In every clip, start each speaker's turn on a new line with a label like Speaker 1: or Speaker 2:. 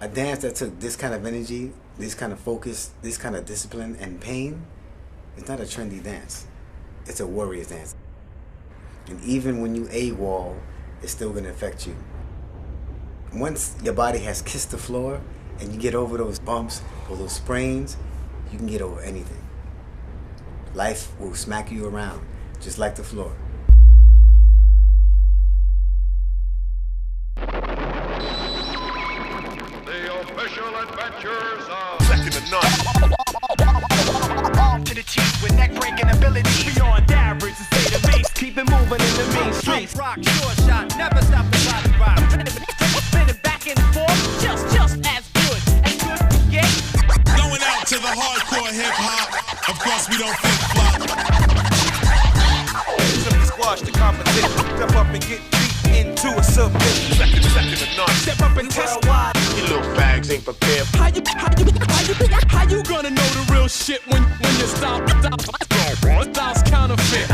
Speaker 1: A dance that took this kind of energy, this kind of focus, this kind of discipline and pain, it's not a trendy dance. It's a warrior's dance. And even when you AWOL, it's still gonna affect you. Once your body has kissed the floor and you get over those bumps or those sprains, you can get over anything. Life will smack you around, just like the floor.
Speaker 2: The official adventures of Second to None.
Speaker 3: Arm to the teeth with neck-breaking ability. Beyond average, to say the least. Keep it moving in the mean streets. Rock, short shot, never stop the body rock. Spinning back and forth, just as good to get.
Speaker 4: Going out to the hardcore hip-hop. Of course we don't flip-flop.
Speaker 2: Simply squash the competition. Step up and get deep into a submission. Second to None.
Speaker 3: Step up and test.
Speaker 2: You little bags ain't prepared.
Speaker 3: How you gonna know the real shit when you stop? Styles counterfeit.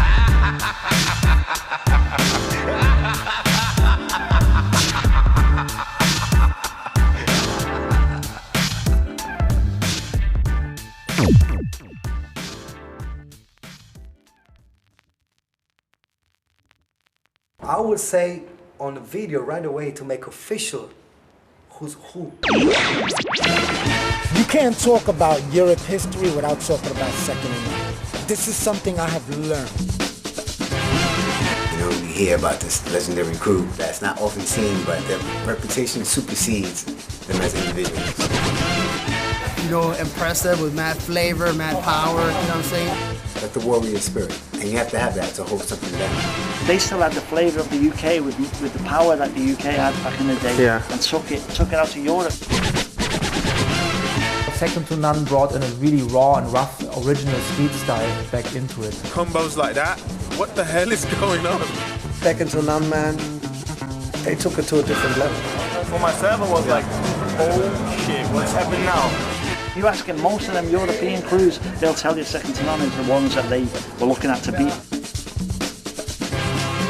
Speaker 5: I would say on the video right away to make official who's who.
Speaker 6: You can't talk about Europe history without talking about Second to None. This is something I have learned.
Speaker 1: You know, we hear about this legendary crew that's not often seen, but their reputation supersedes them as individuals.
Speaker 7: You know, impressive with mad flavor, mad power, you know what I'm saying?
Speaker 1: Like the warrior spirit, and you have to have that to hold something down.
Speaker 8: They still had the flavour of the UK with the power that the UK had back in the day, and took it out to Europe.
Speaker 9: Second to None brought in a really raw and rough original street style back into it.
Speaker 2: Combos like that? What the hell is going on?
Speaker 5: Second to None, man, they took it to a different level.
Speaker 8: For myself, I was like, oh shit, what's happening now? You ask most of them European crews, they'll tell you Second to None is the ones that they were looking at to beat.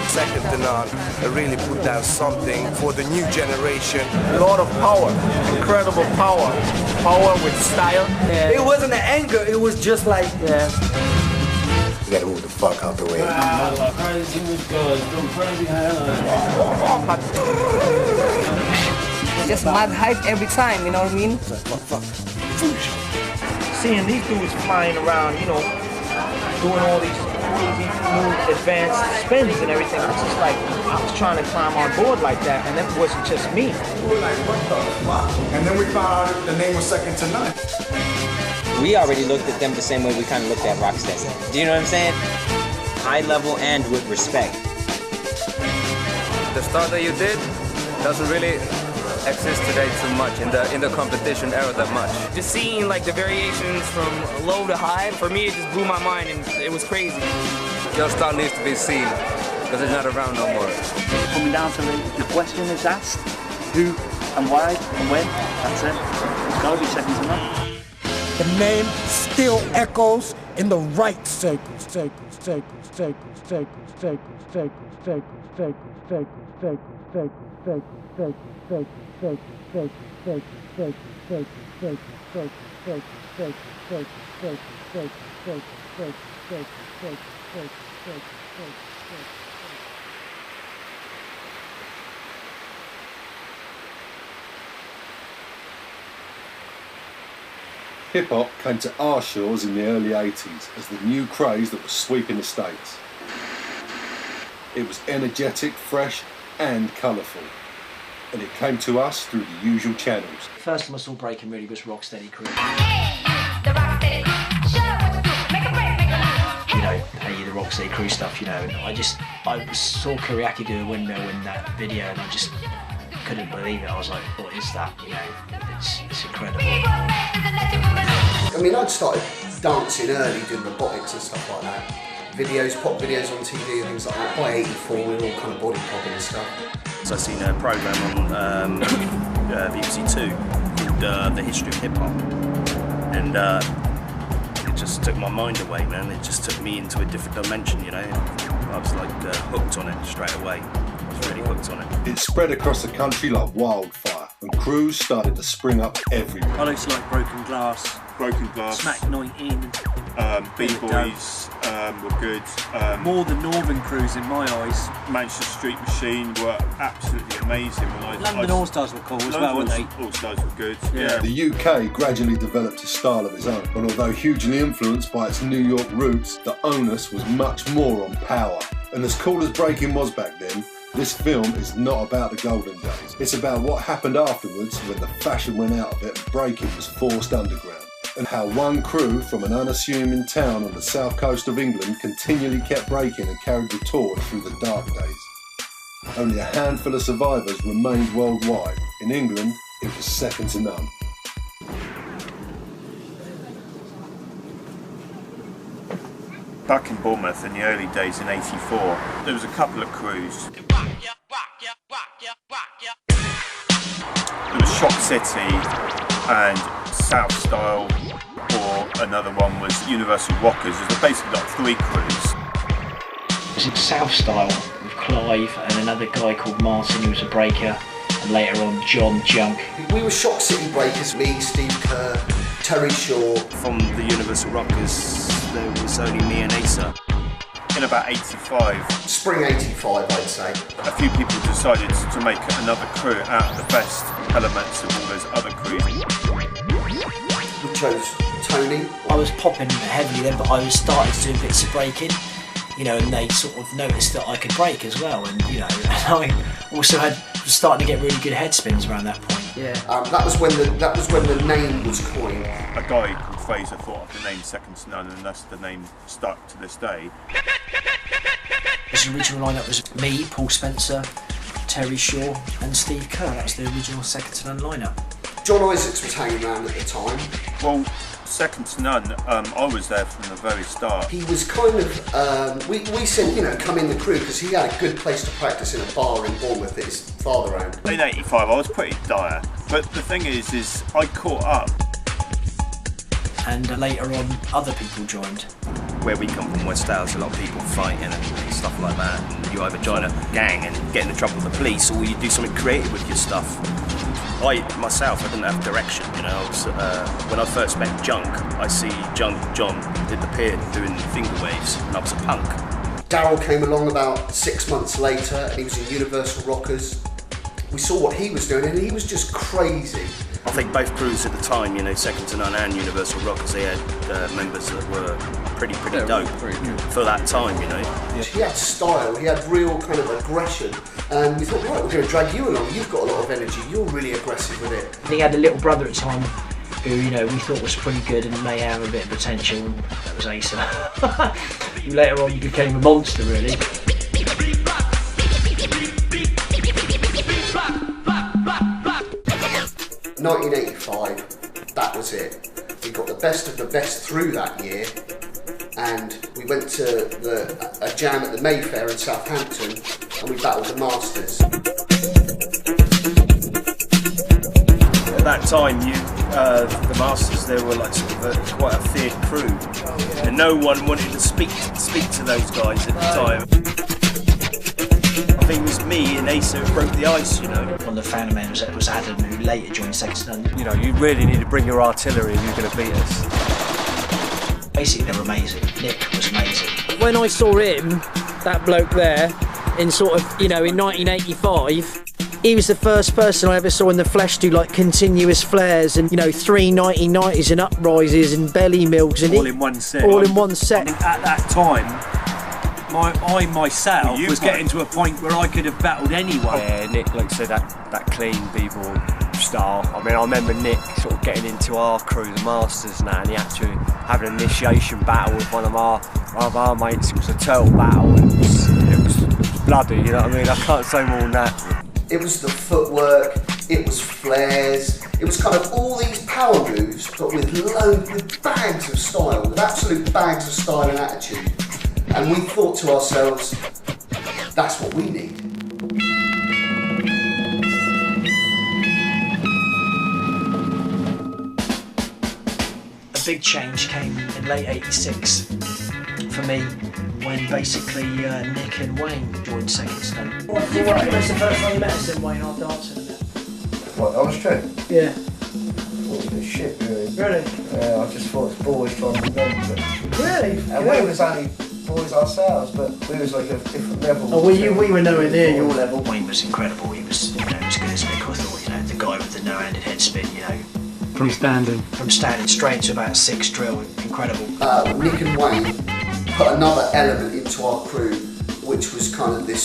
Speaker 2: Second to None, they really put down something for the new generation. A lot of power, incredible power. Power with style.
Speaker 5: Yeah. It wasn't an anger, it was just like,
Speaker 1: You gotta move the fuck out the way.
Speaker 7: Just mad hype every time, you know what I mean?
Speaker 8: Seeing these dudes flying around, you know, doing all these crazy, smooth, advanced spins and everything, it's just like, I was trying to climb on board like that, and it wasn't just me.
Speaker 4: We were like, what the fuck? And then we found out the name was Second to None.
Speaker 10: We already looked at them the same way we kind of looked at Rocksteady. Do you know what I'm saying? High level and with respect.
Speaker 11: The start that you did doesn't really exist today too much in the competition era that much.
Speaker 12: Just seeing like the variations from low to high, for me it just blew my mind and it was crazy.
Speaker 11: Your style needs to be seen because it's not around no more.
Speaker 8: Coming down to the question is asked, who and why and when, that's it. It's got to be Second to None.
Speaker 6: The name still echoes in the right circles, circles, circles, circles, circles, circles, circles, circles, circles, circles, circles, circles, circles, circles, circles.
Speaker 13: Hip-hop came to our shores in the early 80s as the new craze that was sweeping the States. It was energetic, fresh and colourful. And it came to us through the usual channels.
Speaker 8: First muscle breaking really was Rocksteady crew. You know, hey, the Rocksteady crew stuff, you know, and I saw Kuriaki do a windmill in that video and I just couldn't believe it. I was like, what is that? You know, it's incredible.
Speaker 7: I mean, I'd started dancing early, doing robotics and stuff like that. Videos, pop videos on TV and things like that. By 84, we were all kind of body popping and stuff.
Speaker 14: So I seen a programme on BBC Two called The History of Hip Hop, and it just took my mind away, man. It just took me into a different dimension, you know. I was like hooked on it straight away. I was really hooked on it.
Speaker 13: It spread across the country like wildfire. and crews started to spring up everywhere.
Speaker 15: Products like Broken Glass, Smack 19,
Speaker 16: BBOYS were good.
Speaker 15: More the northern crews in my eyes.
Speaker 16: Manchester Street Machine were absolutely amazing.
Speaker 15: London All-Stars were cool as well, weren't they?
Speaker 16: All-Stars were good, yeah.
Speaker 13: The UK gradually developed a style of its own, and although hugely influenced by its New York roots, the onus was much more on power. And as cool as breaking was back then, this film is not about the golden days. It's about what happened afterwards when the fashion went out of it and breaking was forced underground, and how one crew from an unassuming town on the south coast of England continually kept breaking and carried the torch through the dark days. Only a handful of survivors remained worldwide. In England, it was second to none.
Speaker 16: Back in Bournemouth in the early days in '84, there was a couple of crews. There was Shock City and South Style, or another one was Universal Rockers. There was basically like 3 crews.
Speaker 8: It was in South Style with Clive and another guy called Martin who was a breaker, and later on John Junk.
Speaker 7: We were Shock City breakers, me, Steve Kerr, Terry Shaw.
Speaker 14: From the Universal Rockers, there was only me and Asa.
Speaker 16: In about '85.
Speaker 7: Spring '85, I'd say.
Speaker 16: A few people decided to make another crew out of the best elements of all those other crews.
Speaker 7: We chose Tony.
Speaker 8: I was popping heavily then, but I was starting to do bits of breaking, you know, and they sort of noticed that I could break as well, and you know, and I also was starting to get really good head spins around that point. Yeah.
Speaker 7: That was when the name was coined.
Speaker 16: A guy called Fraser thought of the name Second to None, and that's the name stuck to this day.
Speaker 8: The original lineup was me, Paul Spencer, Terry Shaw, and Steve Kerr. That was the original Second to None lineup.
Speaker 7: John Isaacs was hanging around at the time.
Speaker 16: Well, Second to None, I was there from the very start.
Speaker 7: He was kind of, we said, you know, come in the crew, because he had a good place to practice in a bar in Bournemouth that his father owned.
Speaker 16: In '85, I was pretty dire, but the thing is I caught up.
Speaker 8: And later on, other people joined.
Speaker 14: Where we come from, West Wales, a lot of people fighting and stuff like that. And you either join a gang and get into trouble with the police, or you do something creative with your stuff. I didn't have direction, you know. When I first met Junk, I see John did the pier doing finger waves, and I was a punk.
Speaker 7: Daryl came along about 6 months later, and he was in Universal Rockers. We saw what he was doing, and he was just crazy.
Speaker 14: I think both crews at the time, you know, Second to None and Universal Rockers, they had members that were pretty dope for that time, you know.
Speaker 7: Yeah. He had style, he had real kind of aggression, and we thought, right, we're going to drag you along. You've got a lot of energy. You're really aggressive with it.
Speaker 8: He had a little brother at the time who, you know, we thought was pretty good and may have a bit of potential, and that was Asa. Who later on became a monster, really.
Speaker 7: 1985, that was it. We got the best of the best through that year, and we went to a jam at the Mayfair in Southampton, and we battled the Masters.
Speaker 14: At that time, the Masters, they were like sort of quite a feared crew, and no one wanted to speak to those guys at the time. I think it was me and Asa who broke the ice, you know.
Speaker 8: One of the founder members was Adam, who later joined Second to None.
Speaker 11: You know, you really need to bring your artillery if you're going to beat us.
Speaker 8: Basically, they were amazing. Nick was amazing.
Speaker 17: When I saw him, that bloke there, in sort of, you know, in 1985, he was the first person I ever saw in the flesh do like continuous flares and, you know, 3 90-90s and uprises and belly milks and
Speaker 15: all in one set.
Speaker 17: All in one set.
Speaker 15: I think at that time, I myself was getting to a point where I could have battled anyone.
Speaker 11: Yeah, Nick, like I said, that clean b-boy style. I mean, I remember Nick sort of getting into our crew, the Masters now, and he had to have an initiation battle with one of our mates. It was a turtle battle, and it was bloody, you know what I mean? I can't say more than that.
Speaker 7: It was the footwork, it was flares, it was kind of all these power moves, but with bags of style, with absolute bags of style and attitude. And we thought to ourselves, that's what we need.
Speaker 8: A big change came in late '86 for me, when basically Nick and Wayne joined Second to None. What was the first time you met us then, Wayne, after dancing?
Speaker 7: What, that was true?
Speaker 8: Yeah.
Speaker 7: I thought it was shit, really.
Speaker 8: Really?
Speaker 7: Yeah, I just thought it was boys trying to remember it.
Speaker 8: Really?
Speaker 7: And we was only boys ourselves, but we was like a different level.
Speaker 8: Oh, we were nowhere near your level.
Speaker 17: Wayne was incredible. He was, you know, as good as Nick. I thought, you know, the guy with the no-handed head spin, you know.
Speaker 15: From standing
Speaker 17: Straight into about a 6 drill. Incredible.
Speaker 7: Nick and Wayne put another element into our crew, which was kind of this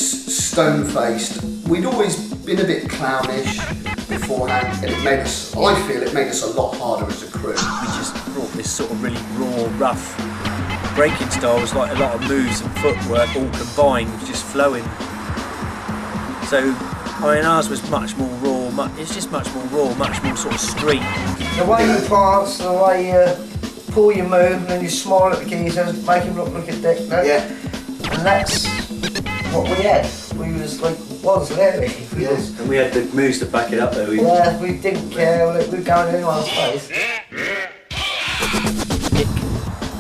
Speaker 7: stone-faced. We'd always been a bit clownish beforehand, and it made us, I feel it made us a lot harder as a crew.
Speaker 15: We just brought this sort of really raw, rough breaking style. Was like a lot of moves and footwork all combined, just flowing. So, I mean, ours was much more raw. It's just much more raw, much more sort of street.
Speaker 8: The way you pass, the way you pull your move, and then you smile at the geezers, make him look like a dick. No?
Speaker 7: Yeah.
Speaker 8: And that's what we had. We was like, really.
Speaker 15: Yes. And we had the moves to back it up though.
Speaker 8: Yeah, we didn't care. We'd go in anyone's face.
Speaker 15: Nick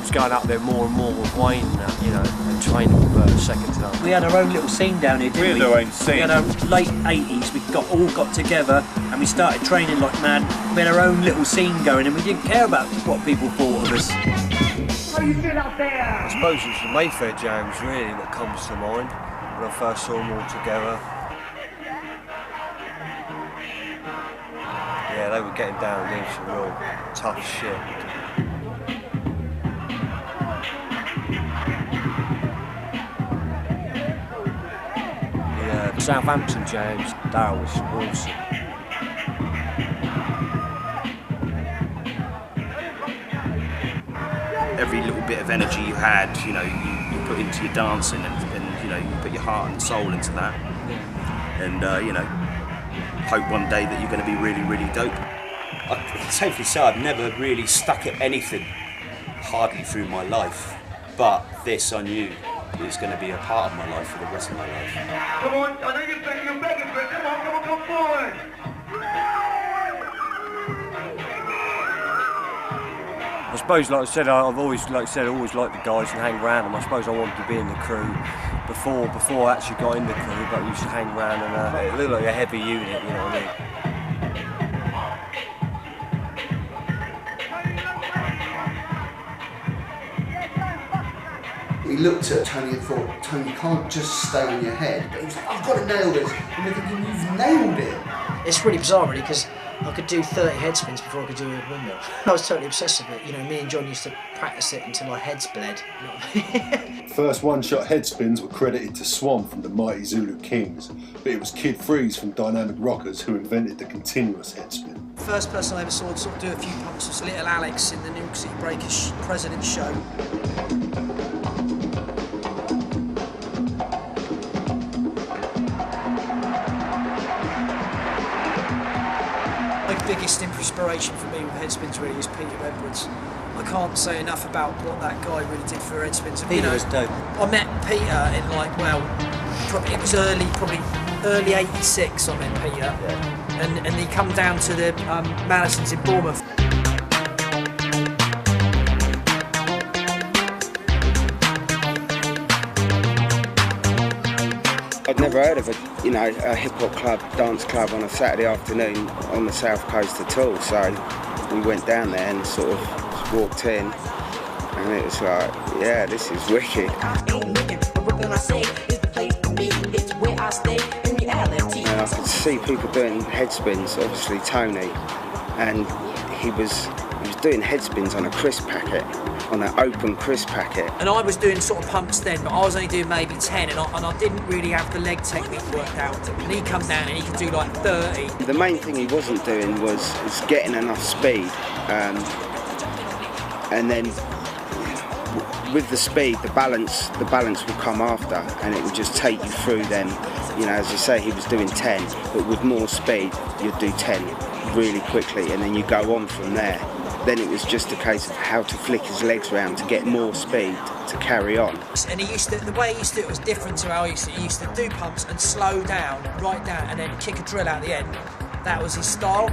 Speaker 15: was going up there more and more with Wayne, you know, and training with second to none. We had our own little scene down here, didn't we?
Speaker 16: We had our own scene.
Speaker 15: We had our late 80s, we all got together and we started training like mad. We had our own little scene going and we didn't care about what people thought of us.
Speaker 3: How you feel out there?
Speaker 11: I suppose it's the Mayfair jams really that comes to mind when I first saw them all together. Yeah, they were getting down into some real tough shit. Yeah, Southampton jams, that was awesome.
Speaker 14: Every little bit of energy you had, you know, you put into your dancing, and you know, you put your heart and soul into that, and you know, hope one day that you're going to be really, really dope.
Speaker 18: I can safely say I've never really stuck at anything hardly through my life, but this I knew is going to be a part of my life for the rest of my life.
Speaker 3: Come on, I know you're begging for it. Come forward.
Speaker 11: I suppose, like I said, I've always, liked the guys and hang around them. I suppose I wanted to be in the crew before I actually got in the crew, but I used to hang around and it looked like a heavy unit, you know what I mean?
Speaker 7: We looked at Tony and thought, Tony, you can't just stay in your head. But he was like, I've got to nail this. And we're thinking, you've nailed it.
Speaker 17: It's really bizarre, really, because I could do 30 head spins before I could do a windmill. I was totally obsessed with it. You know, me and John used to practice it until our heads bled. You know what I mean?
Speaker 13: First one-shot head spins were credited to Swan from the mighty Zulu Kings, but it was Kid Freeze from Dynamic Rockers who invented the continuous head spin.
Speaker 17: First person I ever saw sort of do a few pumps was little Alex in the New York City Breakers President's show. My biggest inspiration for me with head spins really is Peter Edwards. I can't say enough about what that guy really did for head spins.
Speaker 15: Peter was dope.
Speaker 17: I met Peter in like, well, it was early 86 I met Peter. Yeah. And he come down to the Madison's in Bournemouth.
Speaker 19: I'd never heard of a hip-hop club, dance club on a Saturday afternoon on the south coast at all, so we went down there and sort of walked in, and it was like, yeah, this is wicked. And I could see people doing head spins, obviously Tony, and he was doing head spins on a crisp packet, on an open crisp packet.
Speaker 17: And I was doing sort of pumps then, but I was only doing maybe 10, and I didn't really have the leg technique worked out. And he come down and he could do like 30.
Speaker 19: The main thing he wasn't doing was getting enough speed, and then with the speed, the balance will come after, and it would just take you through then. You know, as you say, he was doing 10, but with more speed, you'd do 10 really quickly, and then you go on from there. Then it was just a case of how to flick his legs around to get more speed to carry on.
Speaker 17: And the way he used to do it was different to how he used to. He used to do pumps and slow down, right down, and then kick a drill out the end. That was his style.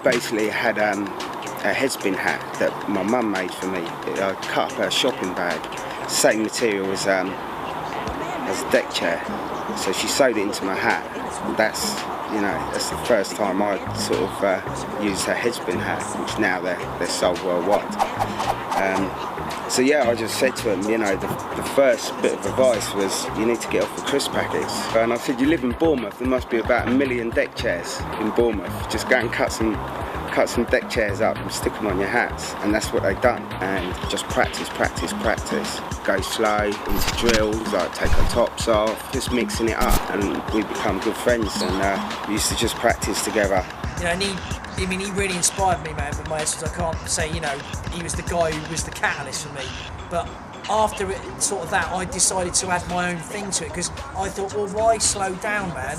Speaker 19: basically had a headspin hat that my mum made for me. I cut up her shopping bag, same material as a deck chair. So she sewed it into my hat. That's the first time I sort of used her headspin hat, which now they're sold worldwide. So yeah, I just said to him, the first bit of advice was, you need to get off the crisp packets. And I said, you live in Bournemouth, there must be about 1 million deck chairs in Bournemouth. Just go and cut some deck chairs up and stick them on your hats. And that's what they've done. And just practice. Go slow into drills, like take our tops off, just mixing it up. And we become good friends, and we used to just practice together.
Speaker 17: And he really inspired me, man, with my lessons. I can't say, he was the guy who was the catalyst for me. But after that, I decided to add my own thing to it, because I thought, well, why slow down, man?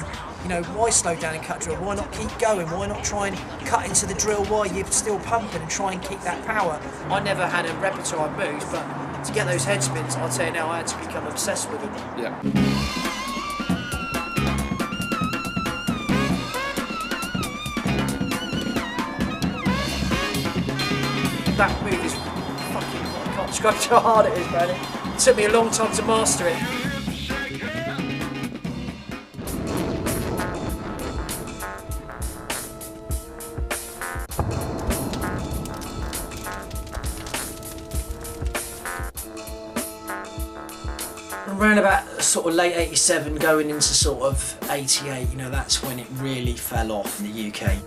Speaker 17: Why slow down and cut drill? Why not keep going? Why not try and cut into the drill while you're still pumping and try and keep that power? I never had a repertoire of moves, but to get those head spins, I'll tell you now, I had to become obsessed with them.
Speaker 13: Yeah.
Speaker 17: That move is fucking, I can't describe how hard it is, man. It took me a long time to master it. Around about sort of late 87 going into sort of 88, that's when it really fell off in the UK.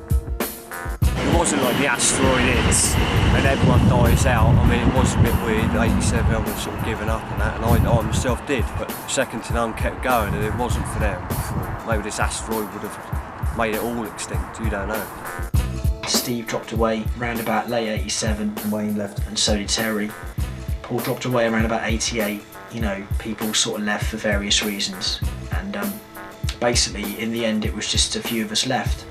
Speaker 11: It wasn't like the asteroid hits and everyone dies out. I mean, it was a bit weird. 87, everyone sort of given up and that, and I myself did, but second to none kept going, and it wasn't for them. Maybe this asteroid would have made it all extinct, you don't know.
Speaker 17: Steve dropped away around about late 87, and Wayne left, and so did Terry. Paul dropped away around about 88. People sort of left for various reasons, and basically in the end it was just a few of us left.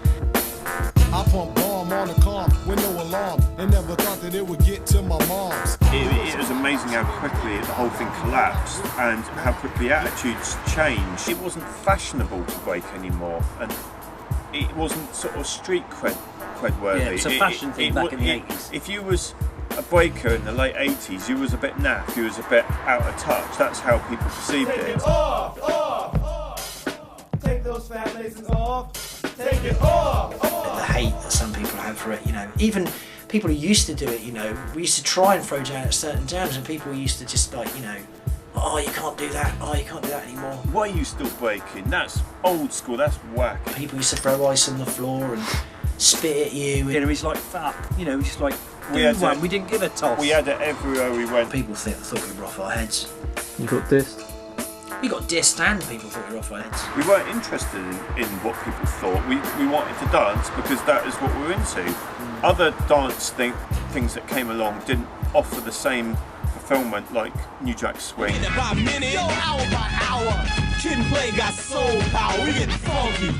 Speaker 4: I pump bomb on the calm with no alarm, and never thought that it would get to my mom's.
Speaker 16: It was amazing how quickly the whole thing collapsed and how quickly attitudes changed. It wasn't fashionable to break anymore, and it wasn't sort of street cred worthy.
Speaker 15: Yeah, it's a fashion thing back in the 80s.
Speaker 16: If you was a breaker in the late 80s, you was a bit naff, you was a bit out of touch. That's how people perceived it.
Speaker 3: Take it off. Take those fat laces off. Take it off.
Speaker 17: The hate that some people have for it, even people who used to do it, we used to try and throw down at certain times, and people used to just like, oh, you can't do that, oh, you can't do that anymore.
Speaker 16: Why are you still breaking? That's old school, that's whack.
Speaker 17: People used to throw ice on the floor and spit at you.
Speaker 15: He's like, fuck, he's just like, we didn't give a toss.
Speaker 16: We had it everywhere we went.
Speaker 17: People thought we were off our heads.
Speaker 9: You got dissed?
Speaker 17: We got dissed and people thought we were off our heads.
Speaker 16: We weren't interested in what people thought. We wanted to dance because that is what we were into. Other dance things that came along didn't offer the same fulfillment like New Jack Swing.
Speaker 3: Minute by minute, hour by hour, Kid and Play got soul power. We get funky.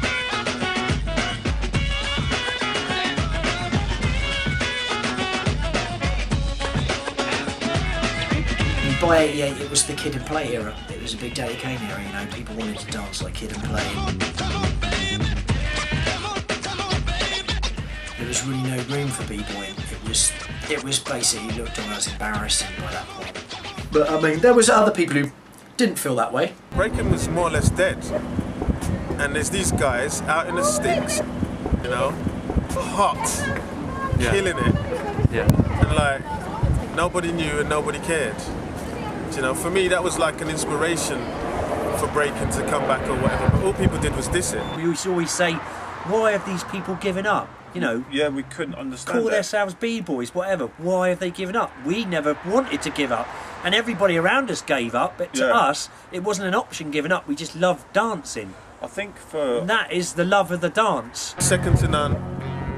Speaker 17: By 88, it was the Kid and Play era. It was a big Daddy Kane era, people wanted to dance like Kid and Play. There was really no room for b-boying. It was basically looked on as embarrassing by that point. But I mean, there was other people who didn't feel that way.
Speaker 20: Breaking was more or less dead. And there's these guys out in the sticks, hot, killing it.
Speaker 11: Yeah.
Speaker 20: And like, nobody knew and nobody cared. For me, that was like an inspiration for breaking to come back or whatever. But all people did was diss it.
Speaker 15: We used to always say, why have these people given up?
Speaker 16: Yeah, we couldn't understand
Speaker 15: call themselves B-boys, whatever. Why have they given up? We never wanted to give up. And everybody around us gave up, but to us, it wasn't an option giving up. We just loved dancing.
Speaker 16: I think
Speaker 15: and that is the love of the dance.
Speaker 20: Second to none,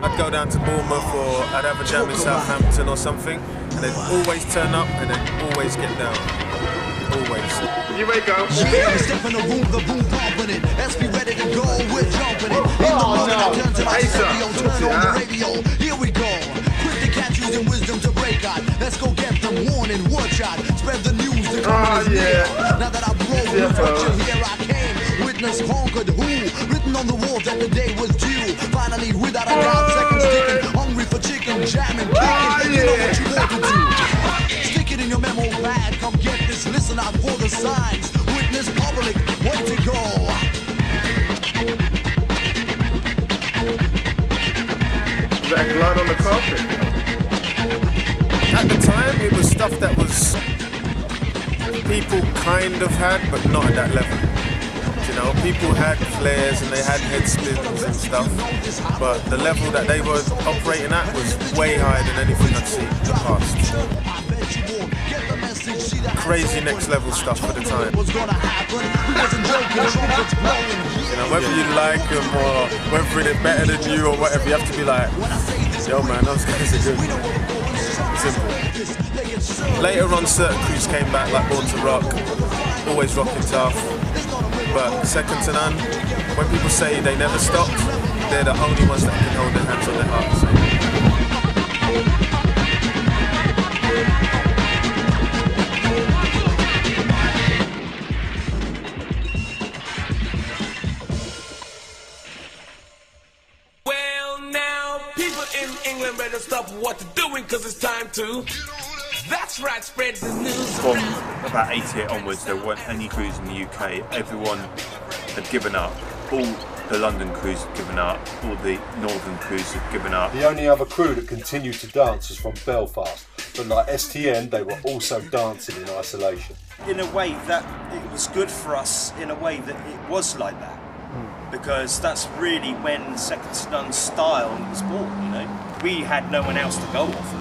Speaker 20: I'd go down to Bournemouth or I'd have a jam in Southampton or something, and they'd always turn up and they'd always get down. Always.
Speaker 16: You may go.
Speaker 3: Yeah, step in the room pumping it. Let's be ready to go, we're jumping it. In the morning, I turn to my stereo, turn on the radio. Here we go. Quick to catch using wisdom to break out. Let's go get them warning, watch out. Spread the news, the coming is near. Now that I've broken the structure, here I came. Witness conquered who? Written on the walls that the day was due. Finally, without a doubt, seconds ticking.
Speaker 4: know what you want to do. Stick it in your memo pad. Come get this. Listen out for the signs. Witness public. Way to go.
Speaker 16: That blood on the carpet.
Speaker 20: At the time, it was stuff that was people kind of had, but not at that level. You know, people had flares and they had head spins and stuff, but the level that they were operating at was way higher than anything I'd seen in the past. Crazy next level stuff for the time. You know, whether you like them or whether they're better than you or whatever, you have to be like, yo man, those guys are good. Simple. Later on, certain crews came back like Born to Rock, always rocking tough. But second to none, when people say they never stopped, they're the only ones that can hold their hands on their hearts.
Speaker 3: Well, now, people in England better stop what they're doing, because it's time to... That's right, spread the news.
Speaker 16: From about 88 onwards, there weren't any crews in the UK. Everyone had given up. All the London crews had given up. All the northern crews had given up.
Speaker 13: The only other crew that continued to dance was from Belfast. But like STN, they were also dancing in isolation.
Speaker 18: In a way that it was good for us, in a way that it was like that. Because that's really when Second to None style was born, you know. We had no one else to go off of.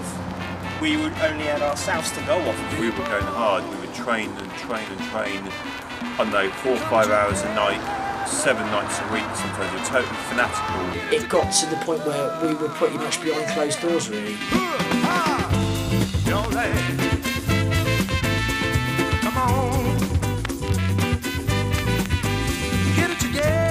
Speaker 18: We only had ourselves to go off of.
Speaker 16: We were going hard. We would train and train and train. I don't know, 4 or 5 hours a night, 7 nights a week. Sometimes we're totally fanatical.
Speaker 17: It got to the point where we were pretty much behind closed doors, really.
Speaker 3: Come on. Get it together.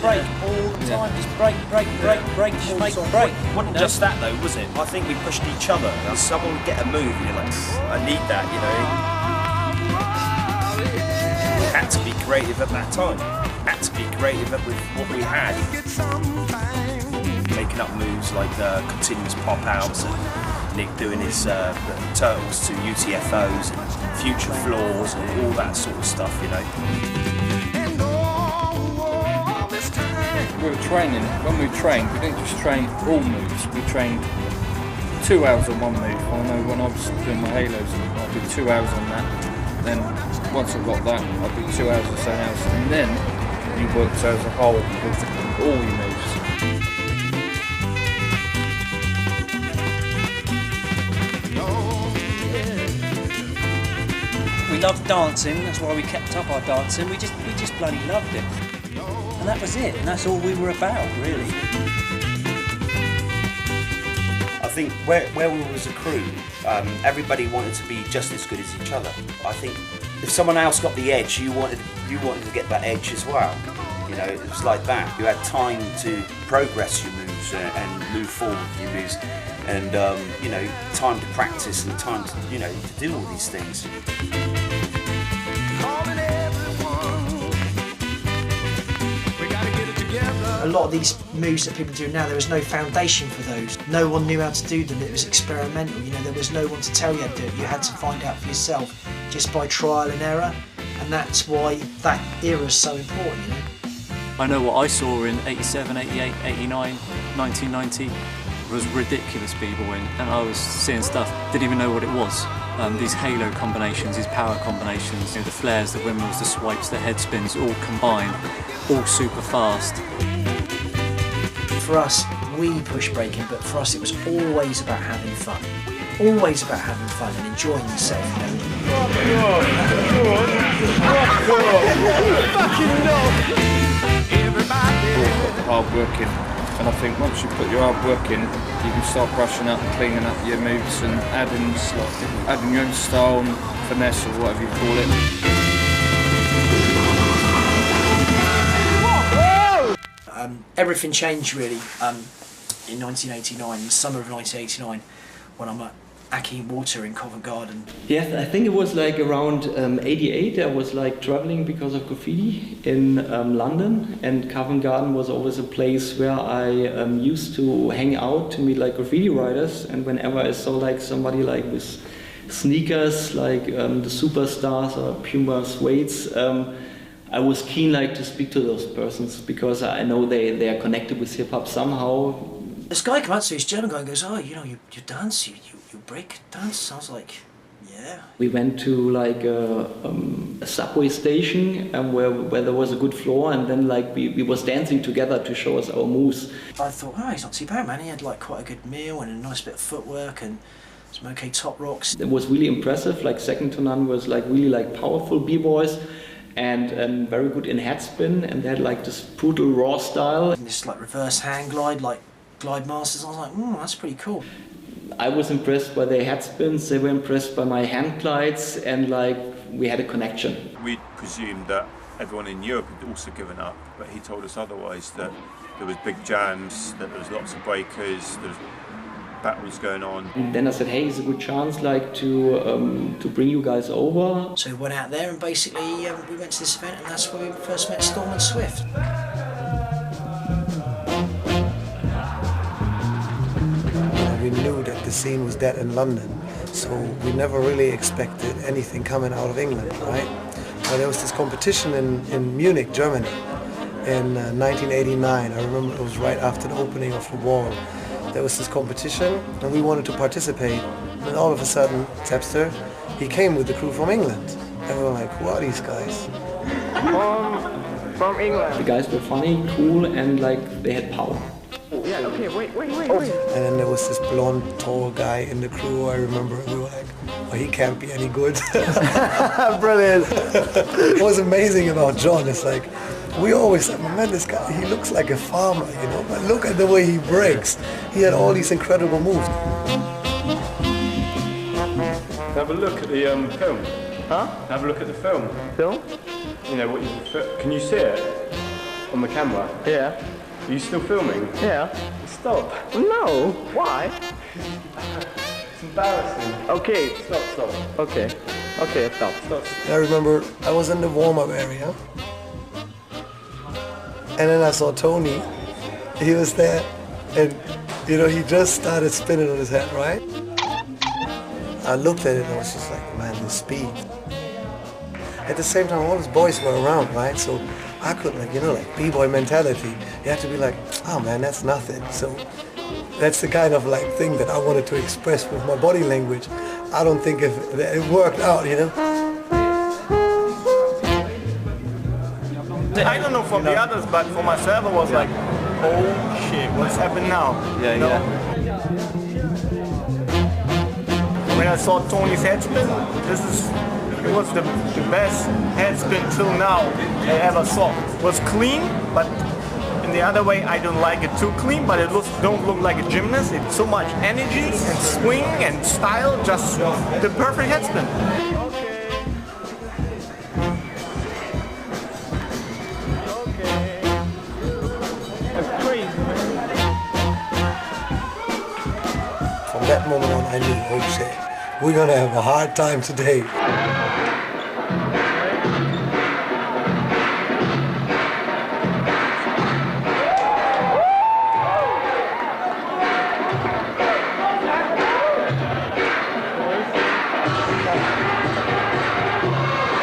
Speaker 15: Break all the time, just break, just make break.
Speaker 18: Wasn't just that though, was it? I think we pushed each other. Someone would get a move and you're like, I need that, you know. We had to be creative at that time. Had to be creative with what we had. Making up moves like continuous pop outs and Nick doing his turtles to UTFOs and future floors and all that sort of stuff, you know.
Speaker 21: We were training, when we trained, we didn't just train all moves, we trained 2 hours on one move. I know when I was doing my halos, I did 2 hours on that, then once I got that, I did 2 hours on something else, and then you worked as a whole with all your moves.
Speaker 15: We loved dancing, that's why we kept up our dancing, we just bloody loved it. And that was it, and that's all we were about, really.
Speaker 18: I think where we were as a crew, everybody wanted to be just as good as each other. I think if someone else got the edge, you wanted to get that edge as well. You know, it was like that. You had time to progress your moves and move forward with your moves, and you know, time to practice and time to, you know, to do all these things.
Speaker 17: A lot of these moves that people do now, there was no foundation for those. No one knew how to do them. It was experimental. You know, there was no one to tell you how to do it. You had to find out for yourself just by trial and error, and that's why that era is so important. You know.
Speaker 22: I know what I saw in '87, '88, '89, 1990 was ridiculous b-boying, and I was seeing stuff, didn't even know what it was. These halo combinations, these power combinations, you know, the flares, the windmills, the swipes, the head spins, all combined, all super fast.
Speaker 17: For us, we push breaking, but for us it was always about having fun. Always about having fun and enjoying yourself.
Speaker 21: Hard working, and I think once you put your hard work in, you can start brushing up and cleaning up your moves and adding your own style and finesse or whatever you call it.
Speaker 17: Everything changed really in 1989, the summer of 1989, when I Aki Water in Covent Garden.
Speaker 2: Yes, I think it was like around 88. I was like traveling because of graffiti in London, and Covent Garden was always a place where I used to hang out to meet like graffiti writers. And whenever I saw like somebody like with sneakers, like the superstars or Puma suedes, I was keen like to speak to those persons because I know they are connected with hip hop somehow.
Speaker 17: This guy came up to me, this German guy, and goes, "Oh, you know, you dance, you break dance." I was like, "Yeah."
Speaker 2: We went to like a subway station where there was a good floor, and then like we was dancing together to show us our moves.
Speaker 17: I thought, oh, he's not too bad, man. He had like quite a good meal and a nice bit of footwork and some okay top rocks.
Speaker 2: It was really impressive. Like second to none was like really like powerful b-boys. And very good in head spin, and they had like this brutal raw style.
Speaker 17: And this like reverse hang glide, like glide masters. I was like, that's pretty cool.
Speaker 2: I was impressed by their head spins, they were impressed by my hand glides, and like we had a connection.
Speaker 16: We presumed that everyone in Europe had also given up, but he told us otherwise, that there was big jams, that there was lots of breakers, there was battles going on.
Speaker 2: And then I said, hey, it's a good chance like to bring you guys over.
Speaker 17: So we went out there and basically we went to this event, and that's where we first met Storm and Swift.
Speaker 5: We knew that the scene was dead in London, so we never really expected anything coming out of England, right? But there was this competition in Munich, Germany, in 1989. I remember it was right after the opening of the wall. There was this competition, and we wanted to participate. And all of a sudden, Tapster, he came with the crew from England. And we were like, who are these guys?
Speaker 8: From England.
Speaker 2: The guys were funny, cool, and like they had power.
Speaker 8: Yeah, okay, wait.
Speaker 5: And then there was this blonde, tall guy in the crew, I remember. We were like, well, he can't be any good. Brilliant. What was amazing about John is like, we always said, man, this guy, he looks like a farmer, you know, but look at the way he breaks. He had all these incredible moves.
Speaker 20: Have a look at the film.
Speaker 8: Huh?
Speaker 20: Have a look at the film.
Speaker 8: Film?
Speaker 20: You know, can you see it on the camera?
Speaker 8: Yeah.
Speaker 20: Are you still filming?
Speaker 8: Yeah.
Speaker 20: Stop.
Speaker 8: No. Why?
Speaker 20: It's embarrassing.
Speaker 8: Okay.
Speaker 20: Stop.
Speaker 8: Okay, stop.
Speaker 5: I remember I was in the warm-up area, and then I saw Tony. He was there, and you know, he just started spinning on his head, right? I looked at it and I was just like, man, the speed. At the same time, all his boys were around, right? So I could, like, you know, like B-boy mentality. You have to be like, oh man, that's nothing. So that's the kind of like thing that I wanted to express with my body language. I don't think it worked out, you know?
Speaker 23: I don't know from the others, but for myself it was like, oh shit, what's happened now?
Speaker 20: Yeah.
Speaker 23: When I saw Tony's head spin, it was the best head spin till now I ever saw. It was clean, but in the other way I don't like it too clean, but it don't look like a gymnast. It's so much energy and swing and style, just the perfect head spin.
Speaker 5: From that moment on, I knew, oh shit, we're gonna have a hard time today.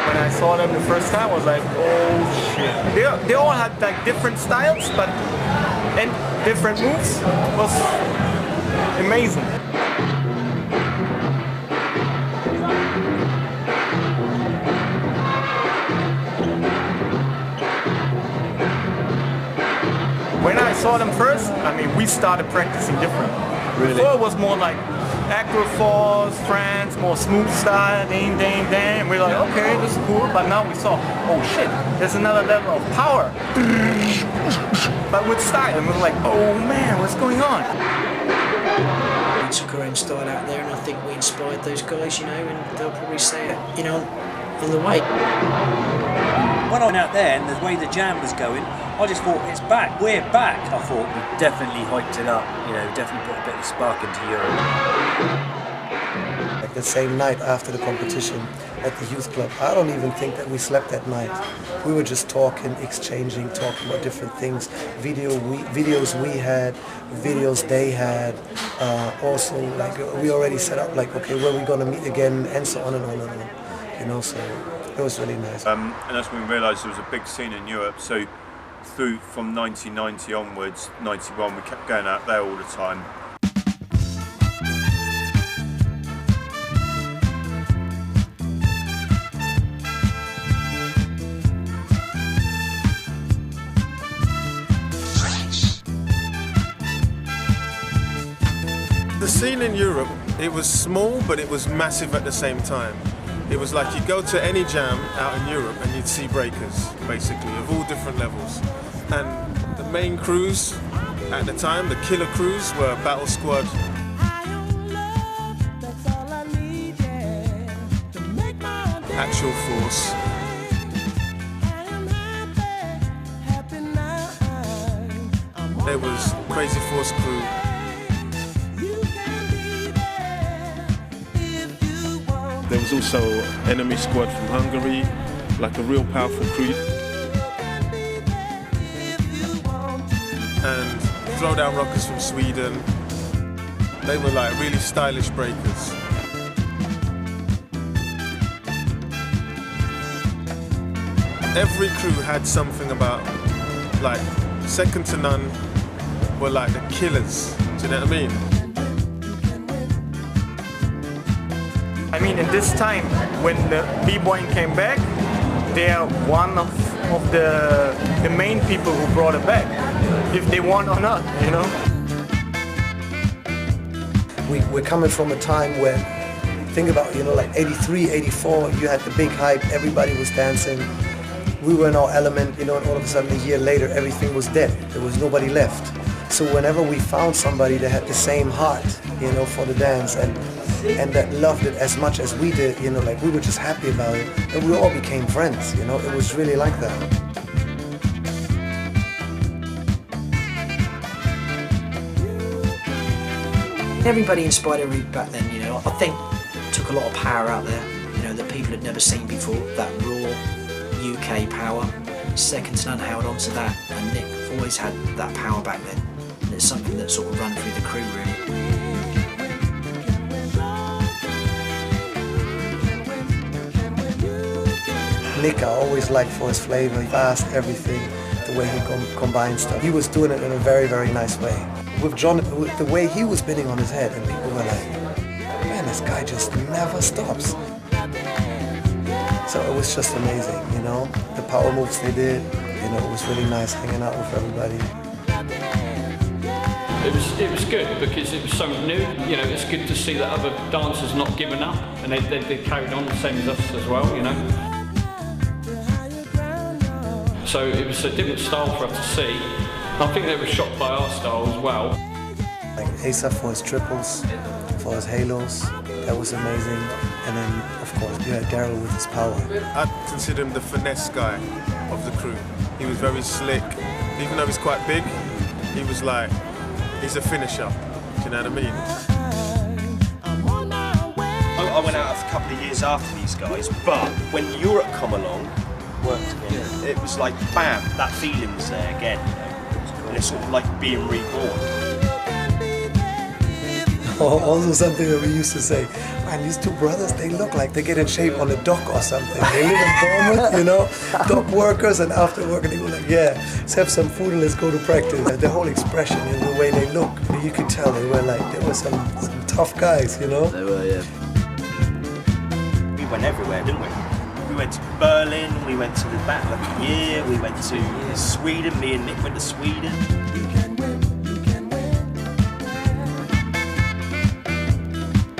Speaker 23: When I saw them the first time, I was like, oh shit. They all had like different styles, but and different moves. It was amazing. When I saw them first, I mean, we started practicing different.
Speaker 20: Really?
Speaker 23: Before it was more like acroforce, France, more smooth style, ding, ding, ding. We're like, okay, this is cool. But now we saw, oh shit, there's another level of power. But with style, and we're like, oh man, what's going on?
Speaker 17: We took our own style out there, and I think we inspired those guys, you know, and they'll probably say it, you know, on the way.
Speaker 15: When I went out there and the way the jam was going, I just thought, it's back, we're back. I thought we definitely hyped it up, you know, definitely put a bit of spark into Europe.
Speaker 5: the same night after the competition at the youth club. I don't even think that we slept that night. We were just talking, exchanging, talking about different things. Videos we had, videos they had. Also, like we already set up, like, okay, where we gonna meet again, and so on and on and on. You know, so it was really nice.
Speaker 16: And that's when we realised there was a big scene in Europe. So from 1990 onwards, 91, we kept going out there all the time.
Speaker 20: The scene in Europe, it was small, but it was massive at the same time. It was like you'd go to any jam out in Europe and you'd see breakers, basically, of all different levels. And the main crews at the time, the killer crews, were Battle Squad. Actual Force. There was Crazy Force Crew. There was also Enemy Squad from Hungary, like a real powerful crew. And Throwdown Rockers from Sweden. They were like really stylish breakers. Every crew had something about, like, second to none were like the killers. Do you know what I mean?
Speaker 23: I mean, in this time, when the B-boying came back, they are one of the main people who brought it back, if they want or not, you know?
Speaker 5: We're coming from a time where, think about, you know, like 83, 84, you had the big hype, everybody was dancing. We were in our element, you know, and all of a sudden a year later, everything was dead. There was nobody left. So whenever we found somebody that had the same heart, you know, for the dance and that loved it as much as we did, you know, like we were just happy about it. And we all became friends, you know, it was really like that.
Speaker 17: Everybody inspired a route back then, you know. I think took a lot of power out there, you know, that people had never seen before. That raw UK power, second to none held on to that, and Nick always had that power back then. And it's something that sort of run through the crew, really.
Speaker 5: Nick I always liked for his flavor, fast, everything, the way he combined stuff. He was doing it in a very, very nice way. With John, with the way he was spinning on his head, and people were like, man, this guy just never stops. So it was just amazing, you know, the power moves they did, you know, it was really nice hanging out with everybody.
Speaker 1: It was good because it was something new, you know, it's good to see that other dancers not giving up, and they carried on the same as us as well, you know. So it was a different style for us to see. I think they were shocked by our style as well.
Speaker 5: Like Asa for his triples, for his halos, that was amazing. And then, of course, you had Daryl with his power.
Speaker 20: I consider him the finesse guy of the crew. He was very slick. Even though he's quite big, he was like, he's a finisher. Do you know what I mean?
Speaker 14: I went out a couple of years after these guys, but when Europe come along, worked again, it was like, bam, that feeling was there again. And it's sort of like being reborn.
Speaker 5: Also something that we used to say, man, these two brothers, they look like they get in shape on a dock or something. They live in Bournemouth, you know, dock workers, and after work, they go like, yeah, let's have some food and let's go to practice. The whole expression and the way they look, you could tell they were some tough guys, you know?
Speaker 18: They were, yeah.
Speaker 14: We went everywhere, didn't we? We went to Berlin, we went to the Battle of the Year, we went to Sweden, me and Nick went to Sweden.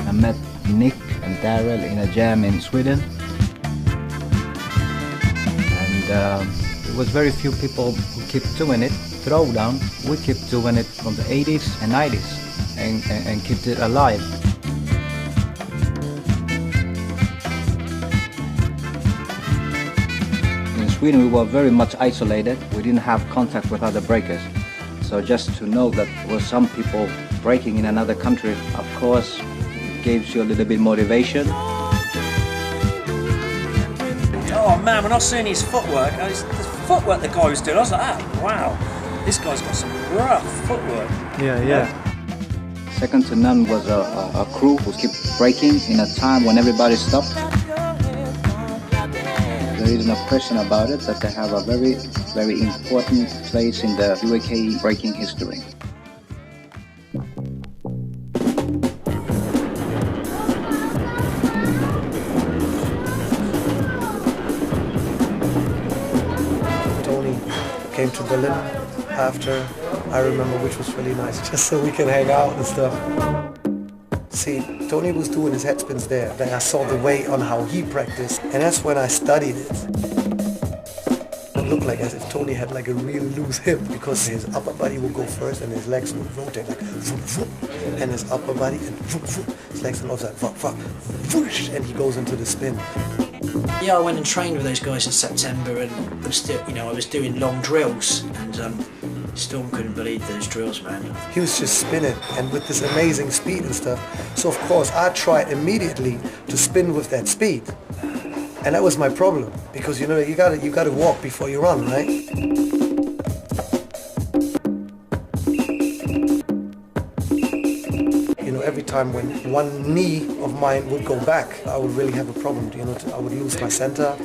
Speaker 10: I met Nick and Daryl in a jam in Sweden, and there was very few people who kept doing it. Throwdown, we kept doing it from the 80s and 90s and kept it alive. In Sweden we were very much isolated, we didn't have contact with other breakers. So just to know that there were some people breaking in another country, of course, gives you a little bit motivation.
Speaker 15: Oh man, when I was seeing his footwork, the footwork the guy was doing, I was like, ah, wow, this guy's got some rough footwork.
Speaker 21: Yeah.
Speaker 10: Second to none was a crew who kept breaking in a time when everybody stopped. There is no question about it that they have a very, very important place in the UAK breaking history.
Speaker 5: Tony came to Berlin after, I remember, which was really nice, just so we can hang out and stuff. See, Tony was doing his head spins there. Then I saw the way on how he practiced, and that's when I studied it. It looked like as if Tony had like a real loose hip, because his upper body would go first and his legs would rotate like vroom, vroom, and his upper body and vroom, vroom, his legs and also whoosh, and he goes into the spin.
Speaker 17: Yeah, I went and trained with those guys in September, and was still, I was doing long drills, and Storm couldn't believe those drills, man.
Speaker 5: He was just spinning, and with this amazing speed and stuff. So of course I tried immediately to spin with that speed, and that was my problem, because you gotta walk before you run, right? Every time when one knee of mine would go back, I would really have a problem. I would lose my center.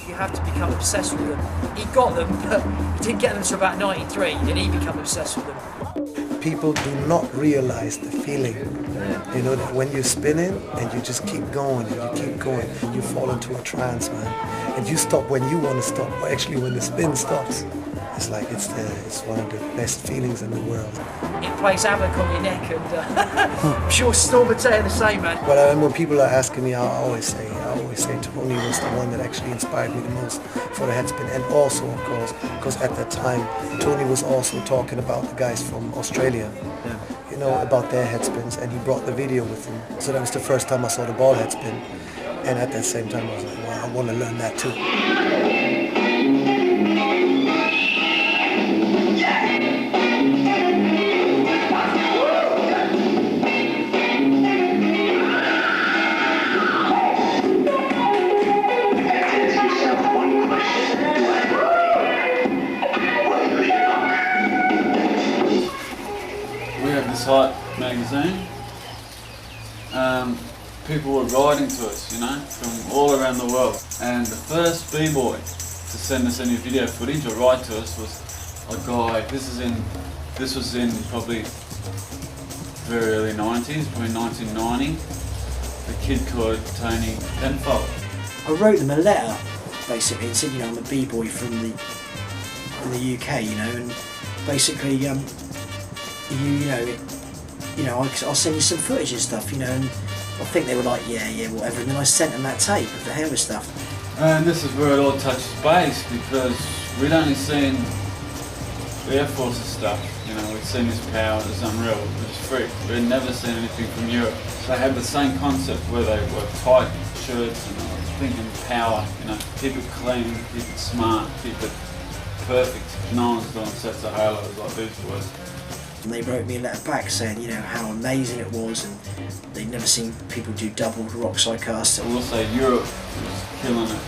Speaker 17: You have to become obsessed with them. He got them, but he didn't get them to about 93, and he became obsessed with them.
Speaker 5: People do not realize the feeling. That when you're spinning and you just keep going and you keep going, and you fall into a trance, man. And you stop when you want to stop, or actually when the spin stops. It's like it's one of the best feelings in the world.
Speaker 17: It plays havoc on your neck, and I'm sure Storm would say the same, man.
Speaker 5: But when people are asking me, I always say Tony was the one that actually inspired me the most for the head spin. And also, of course, because at that time, Tony was also talking about the guys from Australia, about their head spins, and he brought the video with him. So that was the first time I saw the ball head spin. And at that same time, I was like, wow, I want to learn that too.
Speaker 21: Type magazine. People were writing to us, from all around the world. And the first B-boy to send us any video footage or write to us was a guy. This was in probably very early 90s, probably 1990. A kid called Tony Penfold.
Speaker 17: I wrote them a letter, basically, and said, I'm a B-boy from the UK, and basically, I'll send you some footage and stuff, and I think they were like, yeah, whatever, and then I sent them that tape of the hair stuff.
Speaker 21: And this is where it all touches base, because we'd only seen the Air Force's stuff, we'd seen this power, it was unreal, it was freak. We'd never seen anything from Europe. They had the same concept where they were tight shirts and I was thinking power, keep it clean, keep it smart, keep it perfect. No one's doing sets of halos like these boys.
Speaker 17: And they wrote me a letter back saying, how amazing it was, and they'd never seen people do doubled rock side casts.
Speaker 21: Also, Europe was killing it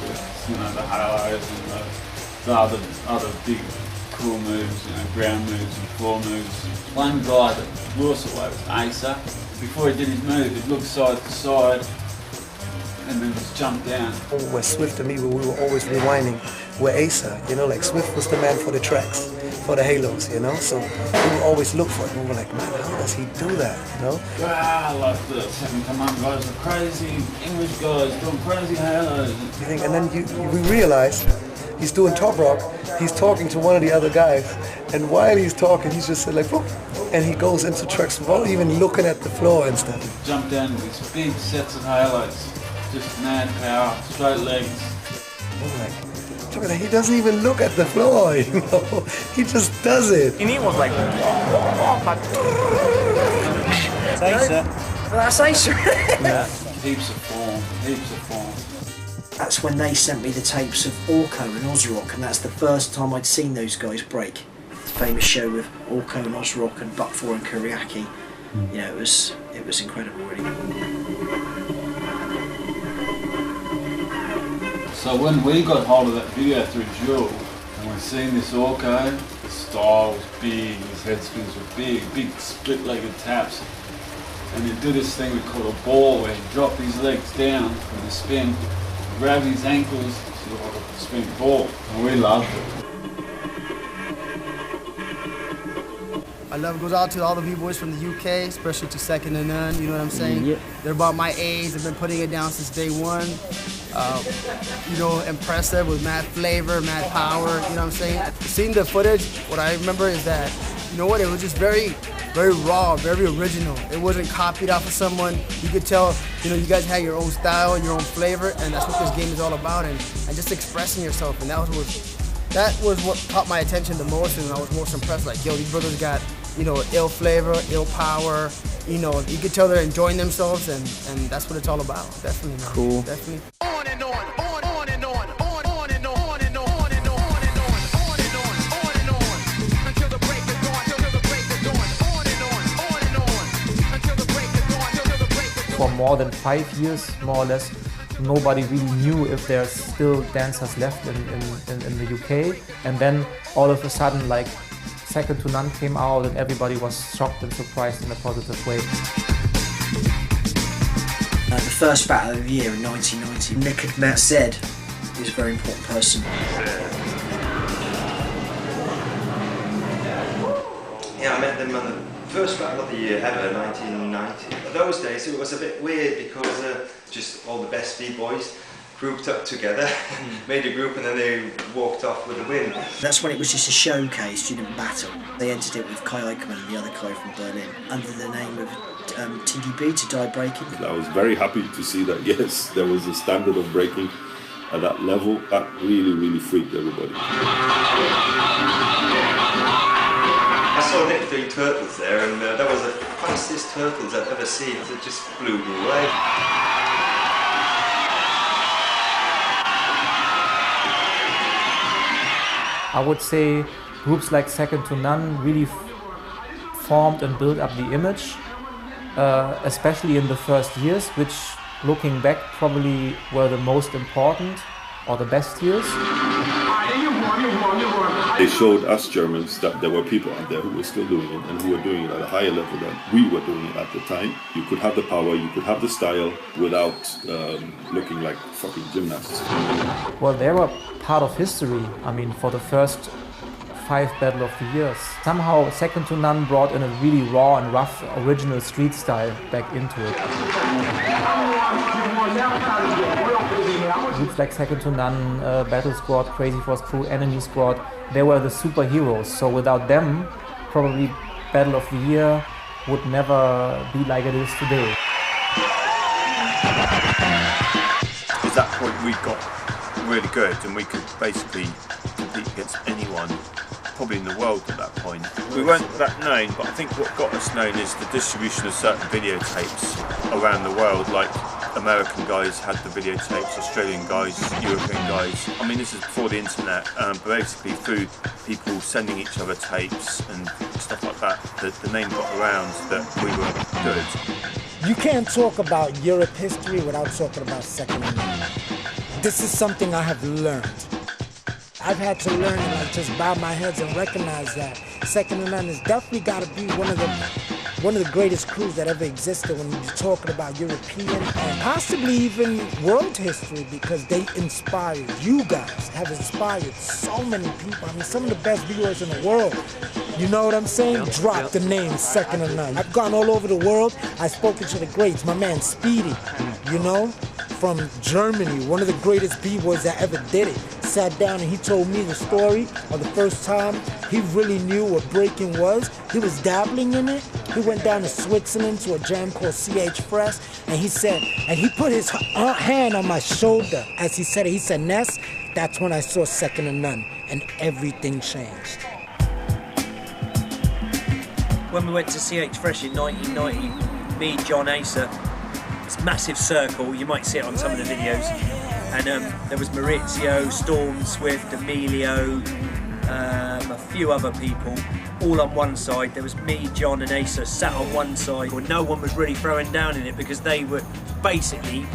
Speaker 21: with, the halos and the other big cool moves, ground moves and floor moves. One guy that blew us away was Asa. Before he did his move, he'd look side to side and then just jump down.
Speaker 5: Where Swift and me, we were always rewinding, where Asa, like Swift was the man for the tracks, for the halos, so we would always look for it, and we were like, man, how does he do that,
Speaker 21: Like the second command guys are crazy, English guys doing crazy halos.
Speaker 5: And then we realized he's doing top rock, he's talking to one of the other guys, and while he's talking, he's just like, whoop, and he goes into tracks without even looking at the floor and stuff.
Speaker 21: Jump down to these big sets of halos, just mad power, straight legs.
Speaker 5: I'm like, he doesn't even look at the floor, he just does it.
Speaker 8: And he was like,
Speaker 17: That's Asa.
Speaker 21: Yeah, heaps of form.
Speaker 17: That's when they sent me the tapes of Orko and Ozrock, and that's the first time I'd seen those guys break. famous show with Orko and Osrock and Buckfor and Kuriaki. You know, it was incredible, really.
Speaker 6: So when we got hold of that video through Jewel, and we've seen this Orko, the style was big, his head spins were big split-legged taps. And he'd do this thing we call a ball, where he'd drop his legs down with a spin, grab his ankles, sort of like a spin ball, and we loved it.
Speaker 7: My love goes out to all the B-boys from the UK, especially to Second to None, you know what I'm saying?
Speaker 17: Yep.
Speaker 7: They're about my age, I've been putting it down since day one. You know, impressive with mad flavor, mad power, you know what I'm saying? Seeing the footage, what I remember is that, you know what, it was just very raw, very original. It wasn't copied off of someone. You could tell, you know, you guys had your own style, your own flavor, and that's what this game is all about, and just expressing yourself, and that was what caught my attention the most, and I was most impressed. Like, yo, these brothers got, you know, ill flavor, ill power. You know, you could tell they're enjoying themselves, and that's what it's all about. Definitely, man.
Speaker 17: Cool.
Speaker 7: Definitely.
Speaker 3: On and on, on and on, on and on and on and on and on, on and on, on and on, until the break of dawn, till the break of dawn, on and on, until the break of dawn, till the break of dawn.
Speaker 9: For more than 5 years, more or less, nobody really knew if there's still dancers left in the UK. And then all of a sudden, like, Second to None came out and everybody was shocked and surprised in a positive way.
Speaker 17: The first battle of the year in 1990, Nick had met Zed, who's a very important person.
Speaker 12: Yeah, I met them on the first battle of the year ever, 1990. Those days it was a bit weird because just all the best B-boys grouped up together, made a group, and then they walked off with a win.
Speaker 17: That's when it was just a showcase, you didn't battle. They entered it with Kai Eichmann and the other Kai from Berlin under the name of TDB, to die breaking.
Speaker 24: I was very happy to see that, yes, there was a standard of breaking at that level. That really freaked everybody.
Speaker 12: I saw Nick doing turtles there, and that was the fastest turtles I've ever seen. It just blew me away.
Speaker 9: I would say groups like Second to None really formed and built up the image, especially in the first years, which, looking back, probably were the most important or the best years.
Speaker 24: They showed us Germans that there were people out there who were still doing it and who were doing it at a higher level than we were doing it at the time. You could have the power, you could have the style without looking like fucking gymnasts.
Speaker 9: Well, they were part of history. I mean, for the first 5 battle of the years. Somehow Second to None brought in a really raw and rough original street style back into it. Groups like Second to None, Battle Squad, Crazy Force Crew, Enemy Squad, they were the superheroes. So without them, probably Battle of the Year would never be like it is today.
Speaker 16: At that point we got really good and we could basically compete against anyone probably in the world at that point. We weren't that known, but I think what got us known is the distribution of certain videotapes around the world. Like American guys had the videotapes, Australian guys, European guys. I mean, this is before the internet, but basically through people sending each other tapes and stuff like that, the name got around that we were good.
Speaker 25: You can't talk about Europe history without talking about Second to None. This is something I have learned. I've had to learn and like just bow my heads and recognize that Second to None has definitely got to be one of the greatest crews that ever existed when you're talking about European and possibly even world history, because they inspired, you guys have inspired so many people. I mean, some of the best B-boys in the world, you know what I'm saying? Drop the name Second to None. I've gone all over the world. I've spoken to the greats. My man Speedy, you know, from Germany, one of the greatest B-boys that ever did it. Sat down and he told me the story of the first time he really knew what breaking was. He was dabbling in it. He went down to Switzerland to a jam called CH Fresh, and he said, and he put his hand on my shoulder as he said it. He said, Ness, that's when I saw Second to None, and everything changed.
Speaker 15: When we went to CH Fresh in 1990, me, John Acer, this massive circle, you might see it on some of the videos, and there was Maurizio, Storm, Swift, Emilio, a few other people, all on one side. There was me, John and Asa sat on one side, where no one was really throwing down in it because they were basically,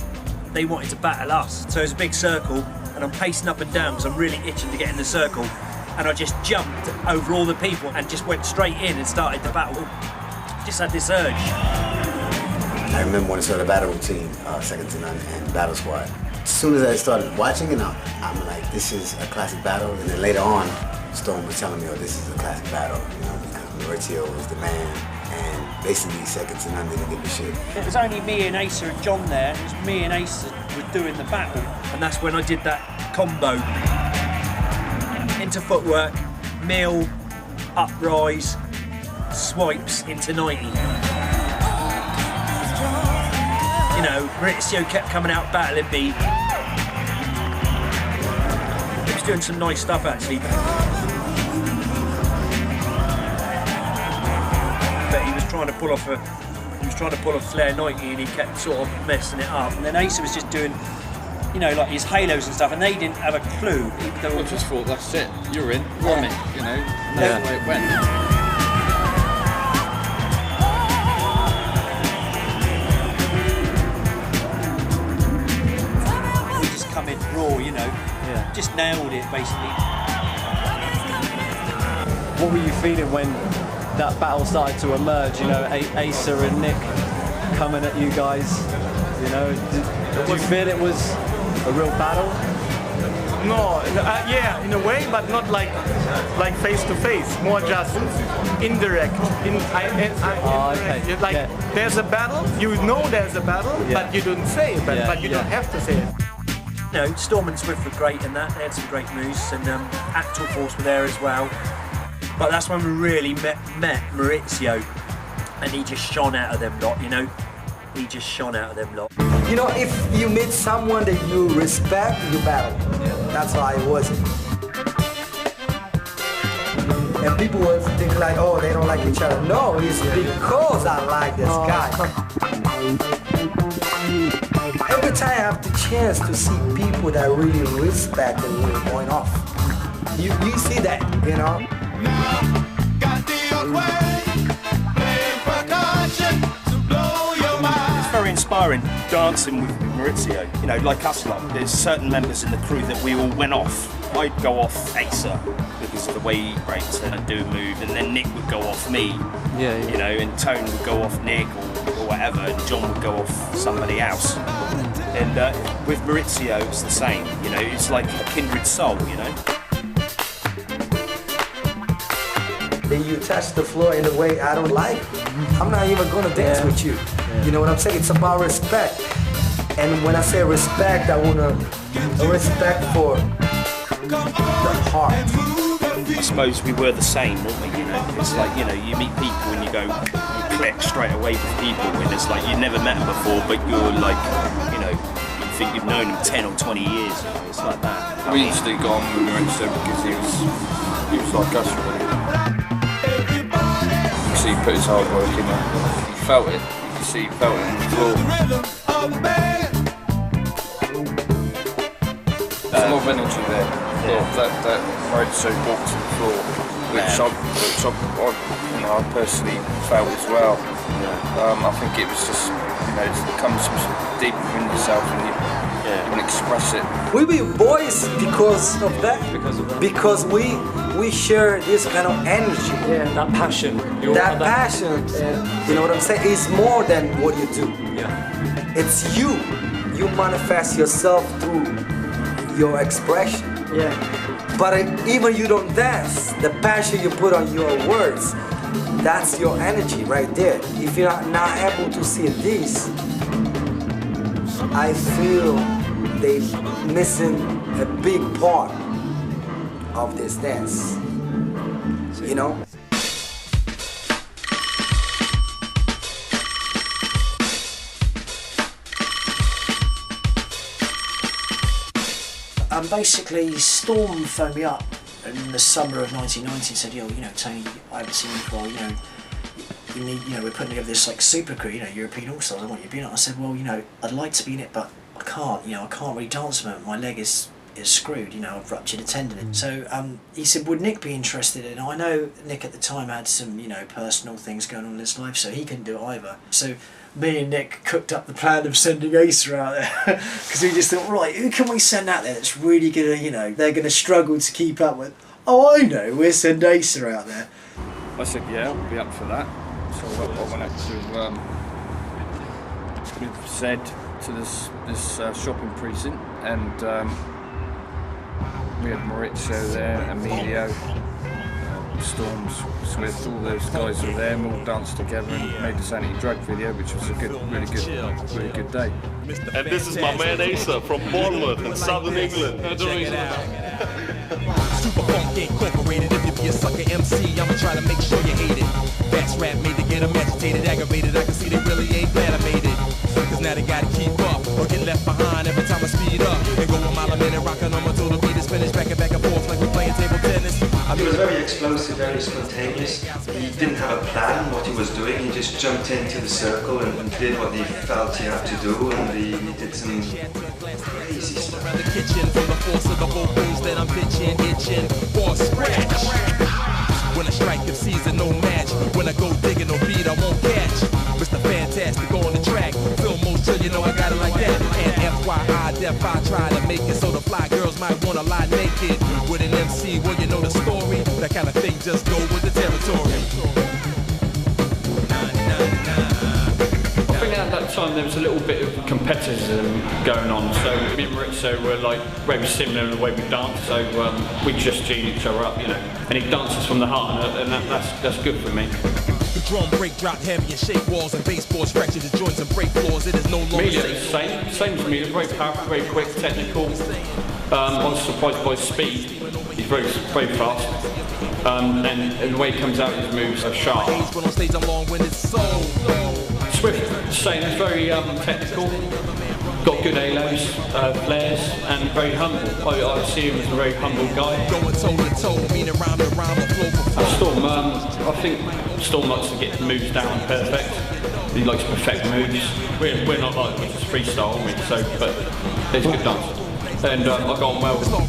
Speaker 15: they wanted to battle us. So it was a big circle and I'm pacing up and down because I'm really itching to get in the circle, and I just jumped over all the people and just went straight in and started the battle. Just had this urge.
Speaker 4: I remember when I started the battle routine, second to none, and battle squad. As soon as I started watching it, I'm like, this is a classic battle. And then later on, Storm was telling me, oh, this is a classic battle. You know, Maurizio was the man, and basically second to none didn't give a shit.
Speaker 15: It was only me and Asa and John there. It was me and Asa were doing the battle, and that's when I did that combo. Into footwork, mill, uprise, swipes into 90. You know, Maurizio kept coming out battling me. He was doing some nice stuff actually. But he was trying to pull off a flare 90 and he kept sort of messing it up. And then Asa was just doing, you know, like his halos and stuff, and they didn't have a clue. They
Speaker 1: I just thought, that's it, you're in, you're on it, you know, and that's the way it went.
Speaker 15: Raw, you know, just nailed it basically.
Speaker 11: What were you feeling when that battle started to emerge? You know, Asa and Nick coming at you guys. You know, did you feel it was a real battle?
Speaker 23: No, yeah, in a way, but not like face to face. More just indirect.
Speaker 11: Okay.
Speaker 23: Like there's a battle. You know there's a battle, but you don't say it. But you don't have to say it.
Speaker 15: You know, Storm and Swift were great in that. They had some great moves, and Actual Force were there as well. But that's when we really met Maurizio, and he just shone out of them lot, you know. He just shone out of them lot.
Speaker 25: You know, if you meet someone that you respect, you battle. That's how it was. And people would think like, oh, they don't like each other. No, it's because I like this guy. Every time I have the chance to see people that really respect and really going off, you see that, you know?
Speaker 14: It's very inspiring dancing with Maurizio. You know, like us lot, there's certain members in the crew that we all went off. I'd go off Asa because of the way he breaks and I'd do a move, and then Nick would go off me. You know, and Tone would go off Nick or whatever, and John would go off somebody else. And with Maurizio, it's the same. You know, it's like a kindred soul. You know.
Speaker 25: Then you touch the floor in a way I don't like. I'm not even gonna dance with you. You know what I'm saying? It's about respect. And when I say respect, I want a respect for the heart.
Speaker 14: I suppose we were the same, weren't we? You know, it's like, you know, you meet people and you go, you click straight away with people, and it's like you never met them before, but you're like, you know, you think you've known them 10 or 20 years. You know, it's like that.
Speaker 1: We instantly got on with Maurizio because he was like us, really. You can see he put his hard work in there. He felt it. You can see he felt it on the floor. There's a lot of energy there. That Maurizio walked to the floor, which I personally felt as well. I think it was just, you know, it comes from deep within yourself and you can express it.
Speaker 25: We be boys because of that. Because we share this kind of energy.
Speaker 11: Yeah, that passion.
Speaker 25: That passion. You know what I'm saying? It's more than what you do.
Speaker 11: Yeah.
Speaker 25: It's you. You manifest yourself through your expression.
Speaker 11: Yeah.
Speaker 25: But even you don't dance, the passion you put on your words, that's your energy right there. If you're not able to see this, I feel they're missing a big part of this dance. You know?
Speaker 17: Basically, Storm phoned me up in the summer of 1990 and said, yo, you know, Tony, I haven't seen you for a while, you know, you need, you know, we're putting together this like super crew, you know, European All-Stars, I want you to be in it. I said, well, you know, I'd like to be in it, but I can't, you know, I can't really dance at the moment. My leg is it's screwed, you know, I've ruptured a tendon. So he said, would Nick be interested in it? I know Nick at the time had some, you know, personal things going on in his life, so he couldn't do it either. So me and Nick cooked up the plan of sending Asa out there, because we just thought, right, who can we send out there that's really gonna, you know, they're gonna struggle to keep up with? Oh, I know, we'll send Asa out there.
Speaker 1: I said, yeah, I'll be up for that. So I went out to with Zed to this shopping precinct, and we had Maurizio there, Emilio, Storms, Swift, all those guys were there, and we all danced together and made this anti-drug video, which was a really good day.
Speaker 2: And this is my man Asa from Bournemouth in southern England.
Speaker 3: Check it out. Super Funk Incorporated. If you be a sucker MC, I'ma try to make sure you hate it. Fast rap made to get them agitated, aggravated. I can see they really ain't glad I made it. Cause now they gotta keep up or get left behind every time I speed up. And go a mile a minute, rockin' on my till the beat is finished. Back and forth like we're playing table tennis.
Speaker 12: He was very explosive, very spontaneous. He didn't have a plan what he was doing. He just jumped into the circle and did what he felt he had to do, and he did some crazy stuff.
Speaker 3: The kitchen from the force of the vocals that I'm pitching, itching for a scratch. When I strike the season, no match. When I go digging no beat, I won't catch. Mr. Fantastic on the track. Feel most sure you know I got it like that. And FYI, Def I try to make it so the fly girls might wanna lie naked with an MC. Well, you know the story. That kind of thing just go with the territory.
Speaker 1: I think at that time there was a little bit of competitism going on, so me and Maurizio were like very similar in the way we danced, so we just cheered each other up, you know, and he dances from the heart, and that's good for me.
Speaker 3: The drum break, drop heavy and shake walls, and baseboards fracture the joints and break floors. It is no longer
Speaker 1: safe. Same as me, very powerful, very quick, technical. I was surprised by his speed. He's very fast. And the way he comes out, his moves are sharp. Swift, same, very technical, got good halos, flares, and very humble. I see him as a very humble guy. Storm, I think Storm likes to get moves down perfect. He likes to perfect moves. We're not like we just freestyle, aren't we? So, but he's a good dancer. And I got on well with him.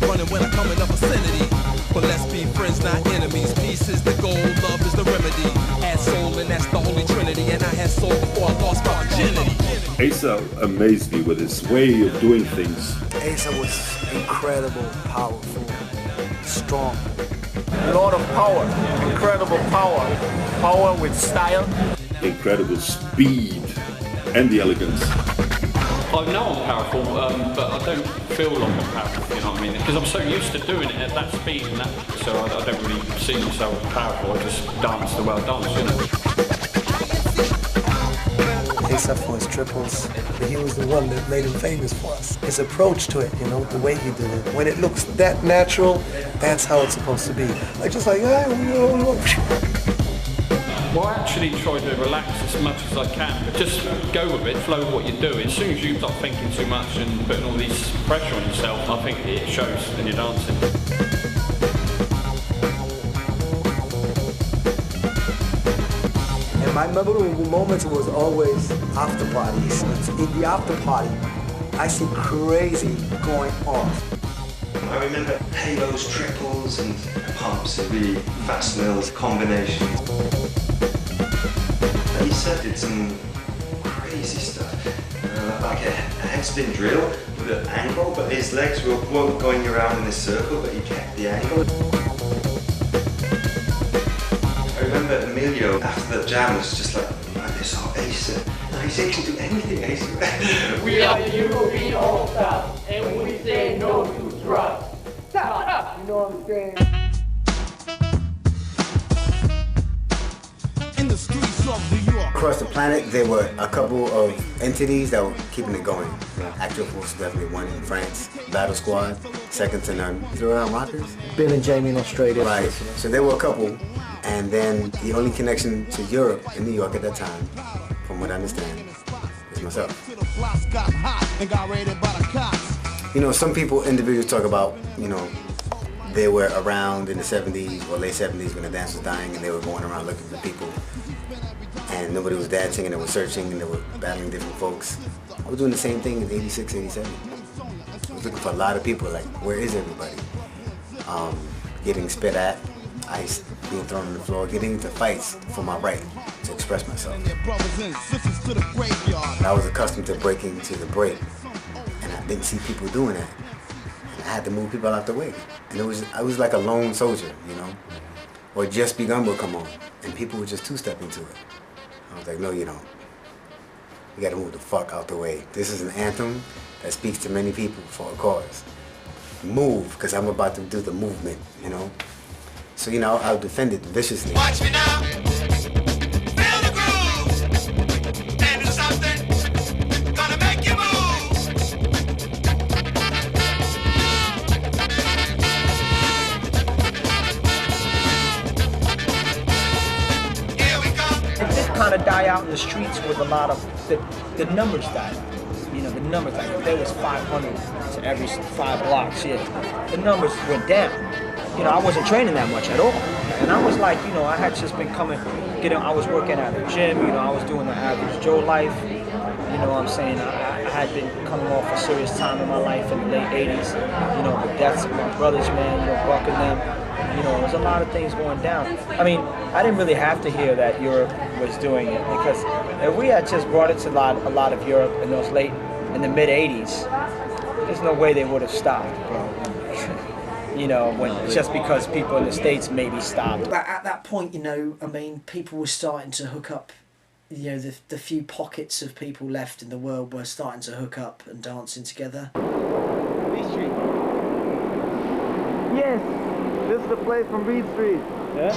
Speaker 3: But let's be friends, not enemies. Peace is the goal, love is the remedy. Add soul, and that's the Holy Trinity. And I had soul before I lost my virginity.
Speaker 24: Asa amazed me with his way of doing things.
Speaker 5: Asa was incredible, powerful, strong.
Speaker 23: A lot of power, incredible power. Power with style.
Speaker 24: Incredible speed and the elegance.
Speaker 1: I know I'm powerful, but I don't feel like I'm powerful, you know what I mean? Because I'm so used to doing it at that speed and that, so I don't really see myself as powerful. I just dance the way I dance, you know?
Speaker 5: Asa for his triples, he was the one that made him famous for us. His approach to it, you know, the way he did it. When it looks that natural, that's how it's supposed to be. Like just like,
Speaker 1: Well, I actually try to relax as much as I can, but just go with it, flow with what you're doing. As soon as you start thinking too much and putting all this pressure on yourself, I think it shows when you're dancing.
Speaker 5: And my memorable moments was always after parties. In the after party, I see crazy going off.
Speaker 12: I remember halos, triples, and pumps, and really fast mills, combinations. Asa did some crazy stuff, like a headspin drill with an angle, but his legs weren't going around in a circle, but he kept the angle. I remember Emilio, after the jam, was just like this, oh, Asa, Asa can do anything, Asa.
Speaker 13: We are the European All-Stars, and we say no to drugs. Stop, you know what I'm saying?
Speaker 4: Across the planet, there were a couple of entities that were keeping it going. Actual Force definitely one in France, Battle Squad, second to none. Throw Around Rockers?
Speaker 17: Bill and Jamie in Australia.
Speaker 4: Right, so there were a couple, and then the only connection to Europe and New York at that time, from what I understand, is myself. You know, some people, individuals talk about, you know, they were around in the 70s or late 70s when the dance was dying and they were going around looking for people. And nobody was dancing and they were searching and they were battling different folks. I was doing the same thing in 86, 87. I was was looking for a lot of people, like, where is everybody? Getting spit at, ice, being thrown on the floor, getting into fights for my right to express myself. And I was accustomed to breaking to the break, and I didn't see people doing that. And I had to move people out the way. And I was like a lone soldier, you know? Or Just Begun would come on, and people would just two-step into it. I was like, no, you don't. You gotta move the fuck out the way. This is an anthem that speaks to many people for a cause. Move, because I'm about to do the movement, you know? So, you know, I'll defend it viciously.
Speaker 3: Watch me now. Feel the groove. And do something. Gonna make you move. Here we go.
Speaker 8: It did kind of die out in the streets with a lot of the numbers died. You know, the numbers, like if there was 500 to every 5 blocks, yeah, the numbers went down. You know, I wasn't training that much at all. And I was like, you know, I had just been I was working at a gym, you know, I was doing the average Joe life. You know what I'm saying? I had been coming off a serious time in my life in the late 80s. You know, the deaths of my brothers, man, you know, bucking them. You know, there's a lot of things going down. I mean, I didn't really have to hear that Europe was doing it, because if we had just brought it to a lot of Europe in the mid 80s, there's no way they would have stopped, bro. You know, just because people in the States maybe stopped.
Speaker 17: But at that point, you know, I mean, people were starting to hook up. You know, the few pockets of people left in the world were starting to hook up and dancing together.
Speaker 8: Reed Street. Yes, this is the place from Reed Street. Yeah?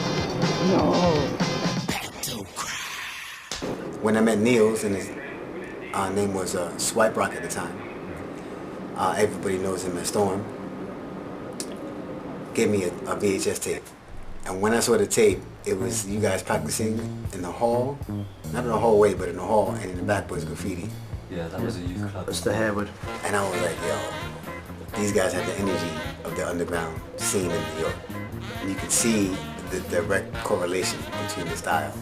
Speaker 8: No.
Speaker 4: When I met Niels, and his name was Swipe Rock at the time, everybody knows him as Storm, gave me a VHS tape. And when I saw the tape, it was you guys practicing in the hall, not in the hallway, but in the hall, and in the back was graffiti.
Speaker 11: Yeah, that was a youth club.
Speaker 8: That's the Harewood.
Speaker 4: And I was like, yo, these guys had the energy of the underground scene in New York. And you could see the direct correlation between the style.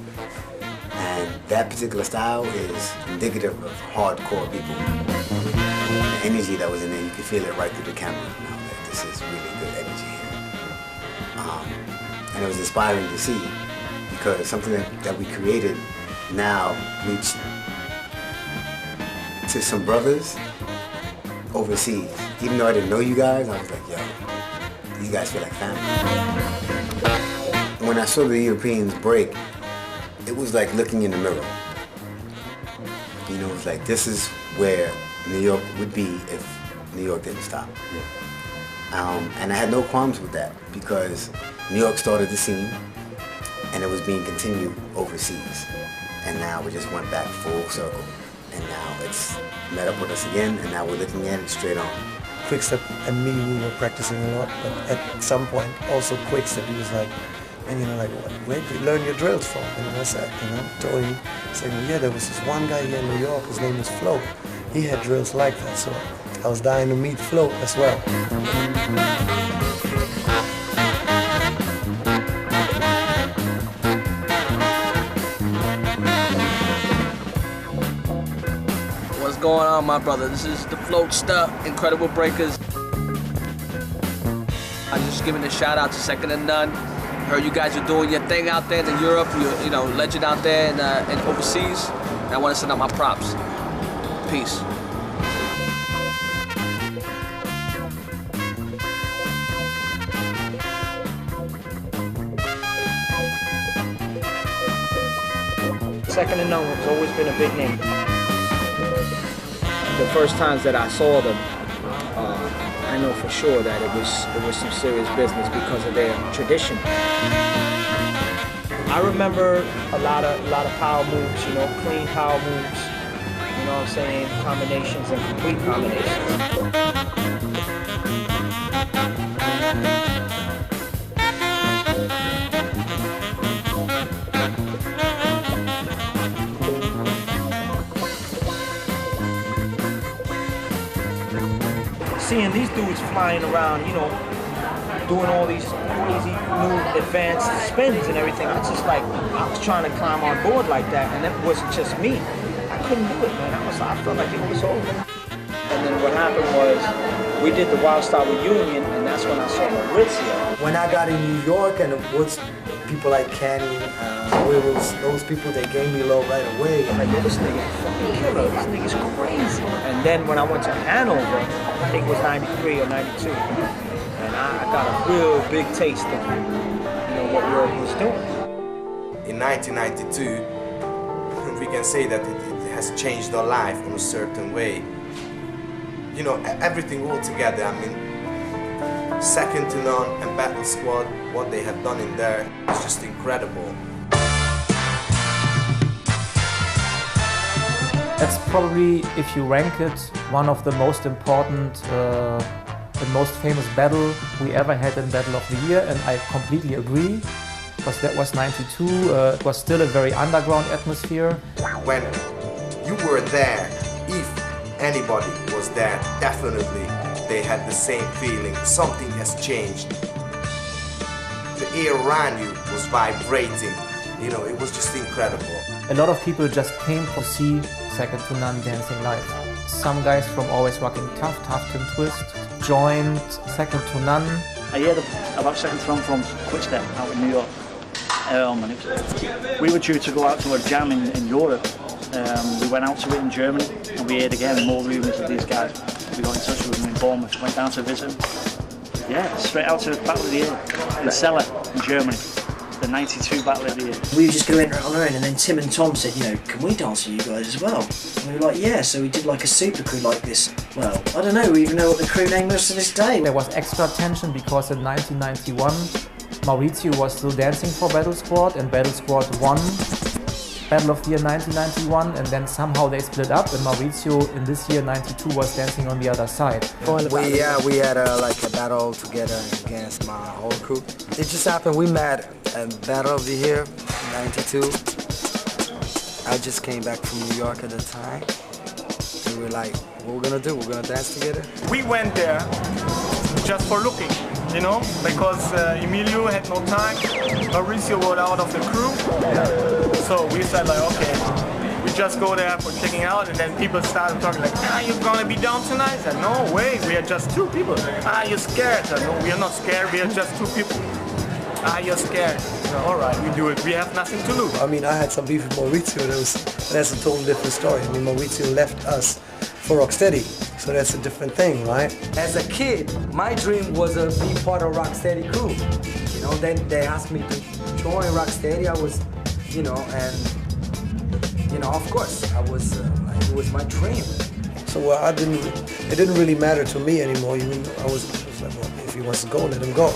Speaker 4: And that particular style is indicative of hardcore people. The energy that was in there, you could feel it right through the camera. And I was like, this is really good energy here. And it was inspiring to see, because something that we created now reached to some brothers overseas. Even though I didn't know you guys, I was like, yo, these guys feel like family. When I saw the Europeans break, it was like looking in the mirror. You know, it's like, this is where New York would be if New York didn't stop. And I had no qualms with that, because New York started the scene, and it was being continued overseas. And now we just went back full circle. And now it's met up with us again, and now we're looking at it straight on.
Speaker 5: Quickstep and me, we were practicing a lot, but at some point, also Quickstep, he was like, and you know, like, where did you learn your drills from? And I said, you know, Tony said, well, yeah, there was this one guy here in New York, his name was Flo. He had drills like that, so I was dying to meet Flo as well.
Speaker 10: What's going on, my brother? This is the Float Stuff, Incredible Breakers. I'm just giving a shout out to Second to None. Heard you guys are doing your thing out there in Europe. You're, you know, legend out there and overseas. And I want to send out my props. Peace.
Speaker 8: Second to None has always been a big name. The first times that I saw them, I know for sure that it was some serious business because of their tradition. I remember a lot of power moves, you know, clean power moves, you know what I'm saying, combinations and complete combinations. Seeing these dudes flying around, you know, doing all these crazy new advanced spins and everything, I was trying to climb on board like that, and that wasn't just me. I couldn't do it, man. I felt like it was over. And then what happened was, we did the Wild Star reunion, and that's when I saw Maurizio.
Speaker 25: When I got in New York and it was people like Kenny, those people, they gave me love right away.
Speaker 8: I'm like, yo, this nigga fucking killer, this nigga's crazy. And then when I went to Hanover, I think it was 93 or 92, and I got a real big taste of, what Europe was doing.
Speaker 18: In 1992, we can say that it has changed our life in a certain way. Everything all together, I mean, Second to None and Battle Squad, what they have done in there is just incredible.
Speaker 9: That's probably, if you rank it, one of the most important and most famous battle we ever had in Battle of the Year, and I completely agree, because that was 92, it was still a very underground atmosphere.
Speaker 18: When you were there, if anybody was there, definitely they had the same feeling. Something has changed. The air around you was vibrating. It was just incredible.
Speaker 9: A lot of people just came to see Second to None dancing live. Some guys from Always Rocking Tough, Tuft and Twist, joined Second to None.
Speaker 19: I heard about Second to None from Quickstep out in New York. We were due to go out to a jam in Europe. We went out to it in Germany, and we heard again more rumours of these guys. We got in touch with them in Bournemouth, went down to visit them. Yeah, straight out to the Battle of the Year in Celle in Germany. The 92 Battle of the Year.
Speaker 17: We were just going on our own, and then Tim and Tom said, can we dance with you guys as well? And we were like, yeah, so we did like a super crew like this. Well, I don't know, we even know what the crew name was to this day.
Speaker 9: There was extra tension because in 1991, Maurizio was still dancing for Battle Squad, and Battle Squad won Battle of the Year 1991, and then somehow they split up, and Maurizio in this year 92 was dancing on the other side.
Speaker 25: We had a battle together against my whole crew. It just happened, we met at Battle of the Year 92. I just came back from New York at the time. And we were like, what we're gonna do? We're gonna dance together?
Speaker 23: We went there just for looking, because Emilio had no time, Maurizio was out of the crew. So we said like, okay, we just go there for checking out, and then people started talking like, you gonna be down tonight? I said, no way, we are just two people. You're scared? I said, no, we are not scared, we are just two people. You're scared. So, all right, we do it. We have nothing to lose.
Speaker 5: I mean, I had some beef with Maurizio. That's a totally different story. I mean, Maurizio left us for Rocksteady, so that's a different thing, right?
Speaker 25: As a kid, my dream was to be part of Rocksteady crew. Then they asked me to join Rocksteady. I was, and of course, I was. It was my dream.
Speaker 5: So it didn't really matter to me anymore. I was like, well, if he wants to go, let him go.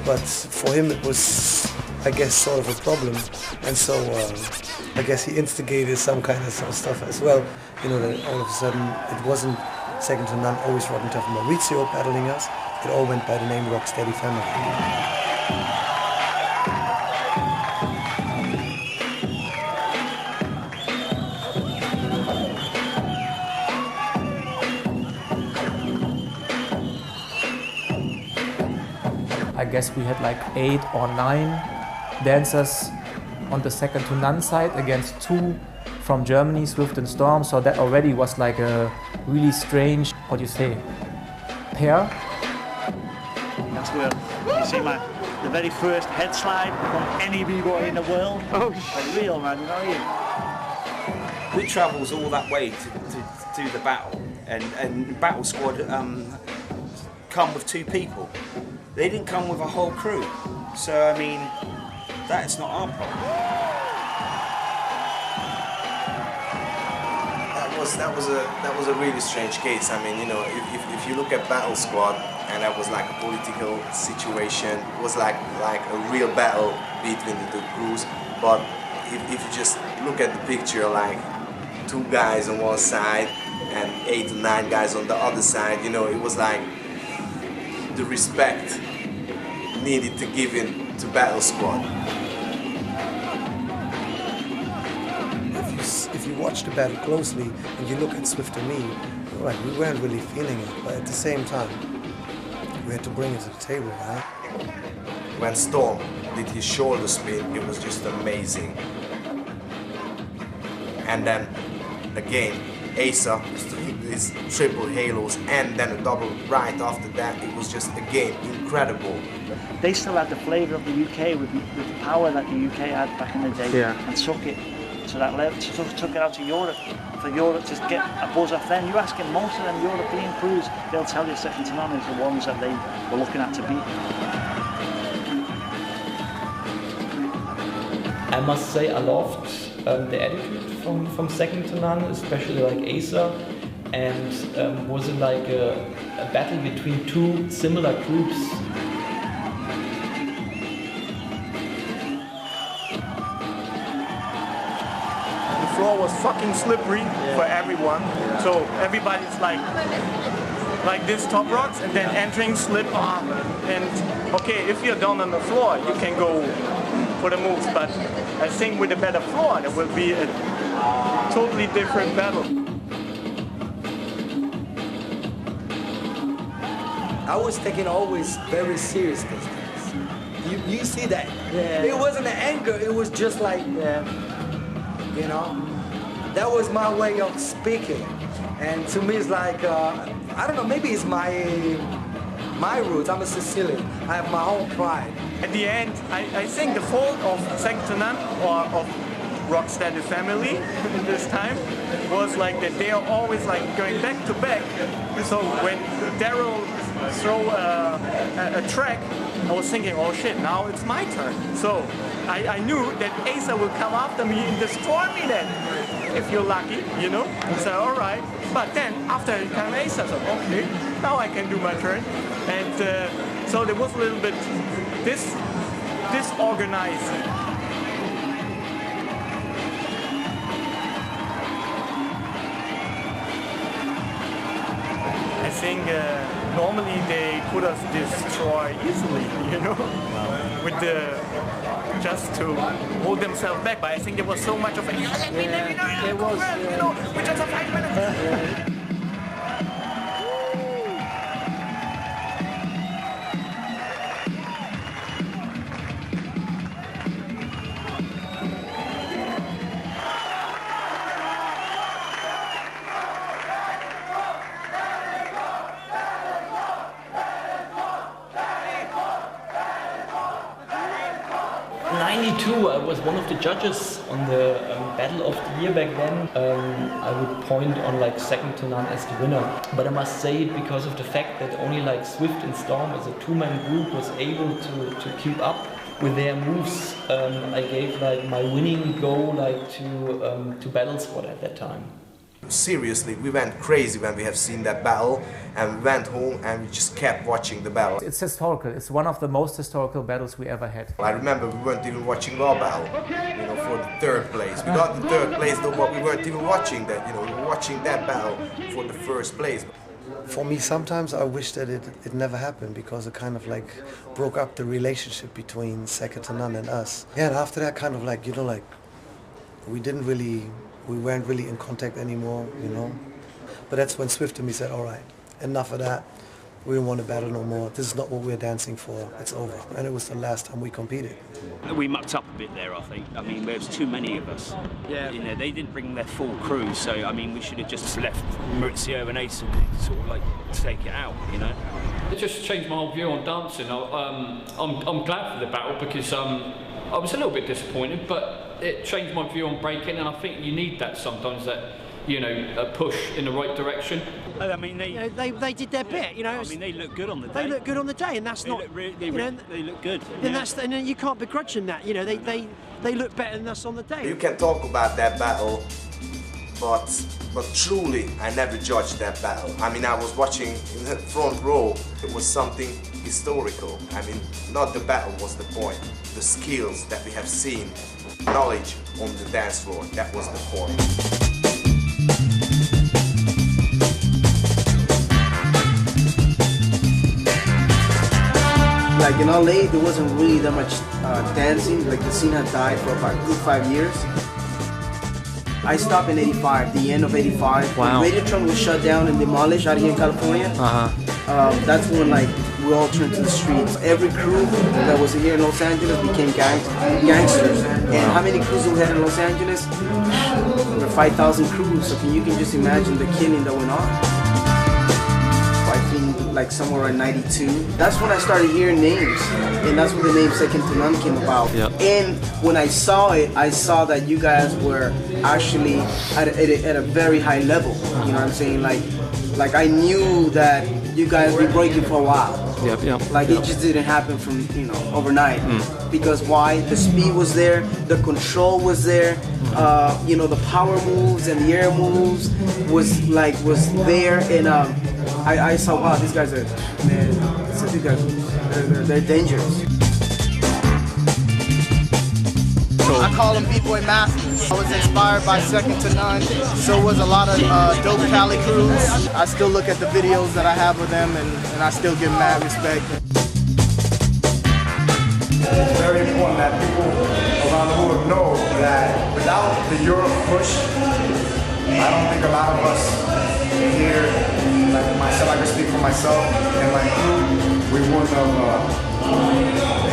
Speaker 5: But for him, it was, I guess, sort of a problem. And so I guess he instigated some kind of stuff as well. That all of a sudden it wasn't Second to None, Always Rockin' Tough, Maurizio battling us. It all went by the name Rocksteady Family.
Speaker 9: I guess we had like 8 or 9 dancers on the Second to None side against 2 from Germany, Swift and Storm, so that already was like a really strange, pair.
Speaker 19: That's where you see the very first head slide from any b-boy in the world. Oh, a real man,
Speaker 20: We travelled all that way to do the battle, and Battle Squad come with 2 people. They didn't come with a whole crew, so I mean, that's not our problem.
Speaker 18: That was a really strange case. I mean, if you look at Battle Squad, and that was like a political situation, it was like a real battle between the 2 crews. But if you just look at the picture, like 2 guys on one side and 8 or 9 guys on the other side, it was like the respect needed to give in to Battle Squad.
Speaker 5: If you watch the battle closely and you look at Swift and me, right, we weren't really feeling it, but at the same time, we had to bring it to the table, right?
Speaker 18: When Storm did his shoulder spin, it was just amazing. And then, again, Asa these triple halos and then a double right after that. It was just, again, incredible.
Speaker 19: They still had the flavour of the UK with the power that the UK had back in the day, and took it to that level, took it out to Europe. For Europe to get a buzz off then, you ask most of them European crews, they'll tell you second to none is the ones that they were looking at to beat.
Speaker 6: I must say I loved the attitude from second to none, especially like Asa, and was it like a battle between two similar groups.
Speaker 23: The floor was fucking slippery for everyone, so everybody's like this top rocks and then entering slip on, and okay, if you're down on the floor, you can go for the moves, but I think with a better floor, there will be a totally different battle.
Speaker 25: I was taking always very serious these things. You see that?
Speaker 8: Yeah.
Speaker 25: It wasn't an anger, it was just like, you know, that was my way of speaking. And to me, it's like, I don't know, maybe it's my roots. I'm a Sicilian. I have my own pride.
Speaker 23: At the end, I think the fault of second to none or of Rocksteady family in this time was like that they are always like going back to back. So when Daryl throw a track, I was thinking, oh shit, now it's my turn. So I knew that Asa will come after me and destroy me then, if you're lucky, you know. So all right. But then after it came Asa, so okay, now I can do my turn. And so there was a little bit disorganized. I think normally they could have destroyed easily, you know, with just to hold themselves back. But I think there was so much of a, let me know, you know, we just have 5 minutes.
Speaker 6: 92, I was one of the judges on the Battle of the Year back then. I would point on like second to none as the winner. But I must say it because of the fact that only like Swift and Storm as a two-man group was able to keep up with their moves. I gave like my winning goal like to Battle Squad at that time.
Speaker 18: Seriously, we went crazy when we have seen that battle, and we went home and we just kept watching the battle.
Speaker 9: It's historical. It's one of the most historical battles we ever had.
Speaker 18: I remember we weren't even watching our battle, you know, for the third place. We got the third place, but we weren't even watching that, you know, we were watching that battle for the first place.
Speaker 5: For me, sometimes I wish that it never happened, because it kind of like broke up the relationship between second to none and us. Yeah, and after that, kind of like, you know, like we weren't really in contact anymore, you know. But that's when Swift to me said, all right, enough of that. We don't want to battle no more. This is not what we're dancing for. It's over. And it was the last time we competed.
Speaker 14: We mucked up a bit there, I think. I mean, there was too many of us.
Speaker 8: Yeah.
Speaker 14: You know, they didn't bring their full crew, so I mean, we should have just left Maurizio and Ace and sort of like take it out, you know.
Speaker 1: It just changed my whole view on dancing. I'm glad for the battle, because I was a little bit disappointed, but it changed my view on breaking, and I think you need that sometimes, that, you know, a push in the right direction.
Speaker 14: I mean,
Speaker 17: they did their bit, you know.
Speaker 14: I mean, they look good on the day.
Speaker 17: They look good on the day, and that's not.
Speaker 14: They look good.
Speaker 17: And and then you can't begrudge them that. You know, they look better than us on the day.
Speaker 18: You can talk about that battle, but truly, I never judged that battle. I mean, I was watching in the front row. It was something historical. I mean, not the battle was the point. The skills that we have seen, knowledge on the dance floor, that was the point.
Speaker 7: Like in LA, there wasn't really that much dancing. Like the scene had died for about a good 5 years. I stopped in '85, the end of '85.
Speaker 9: Wow.
Speaker 7: When Radiotron was shut down and demolished out here in California. That's when like we all turned to the streets. Every crew that was here in Los Angeles became gangsters. And how many crews do we had in Los Angeles? Over 5,000 crews, so you can just imagine the killing that went on. I think like somewhere around 92. That's when I started hearing names, and that's when the name Second to None came about.
Speaker 2: Yep.
Speaker 7: And when I saw it, I saw that you guys were actually at a very high level. You know what I'm saying? Like I knew that you guys were breaking for a while.
Speaker 2: Yep, yep.
Speaker 7: Like it just didn't happen from overnight. Because why? The speed was there, the control was there. The power moves and the air moves was there, and I saw, wow, these guys are, man, these guys, they're dangerous.
Speaker 15: I call them B-Boy Masters. I was inspired by Second to None. So was a lot of dope Cali crews. I still look at the videos that I have with them, and I still give mad respect.
Speaker 23: It's very important that people around the world know that without the Europe push, I don't think a lot of us here, like myself, I can speak for myself and my crew, we wouldn't have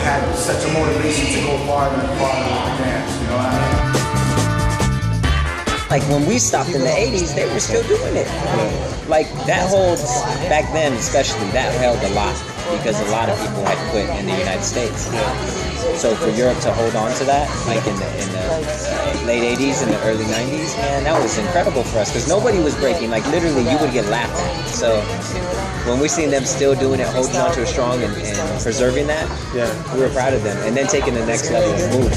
Speaker 23: had such a motivation to go farther and farther with the dance, you know what I mean?
Speaker 16: Like when we stopped in the 80s, they were still doing it. Like that holds, back then especially, that held a lot because a lot of people had quit in the United States. So for Europe to hold on to that, like in the late 80s and the early 90s, man, that was incredible for us because nobody was breaking. Like literally you would get laughed at. So when we seen them still doing it, holding on to it strong and preserving that, we were proud of them. And then taking the next level and move.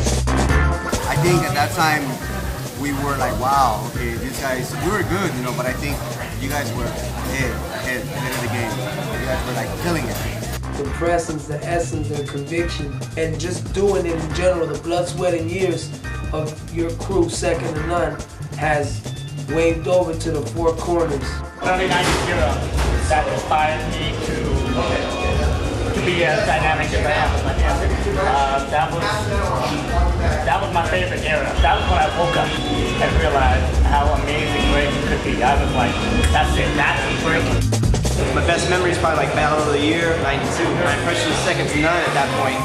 Speaker 4: I think at that time, we were like, wow, okay, these guys, we were good, but I think you guys were ahead of the game. You guys were like killing it.
Speaker 21: The presence, the essence, the conviction, and just doing it in general, the blood, sweat, and years of your crew, Second to None, has waved over to the four corners.
Speaker 22: Early 90s era that inspired me to be as dynamic as I am with my music. That was my favorite era. That was when I woke up and realized how amazing breaking could be. I was like, that's it, that's breaking.
Speaker 26: My best memory is probably like Battle of the Year, 92. My impression of Second to None at that point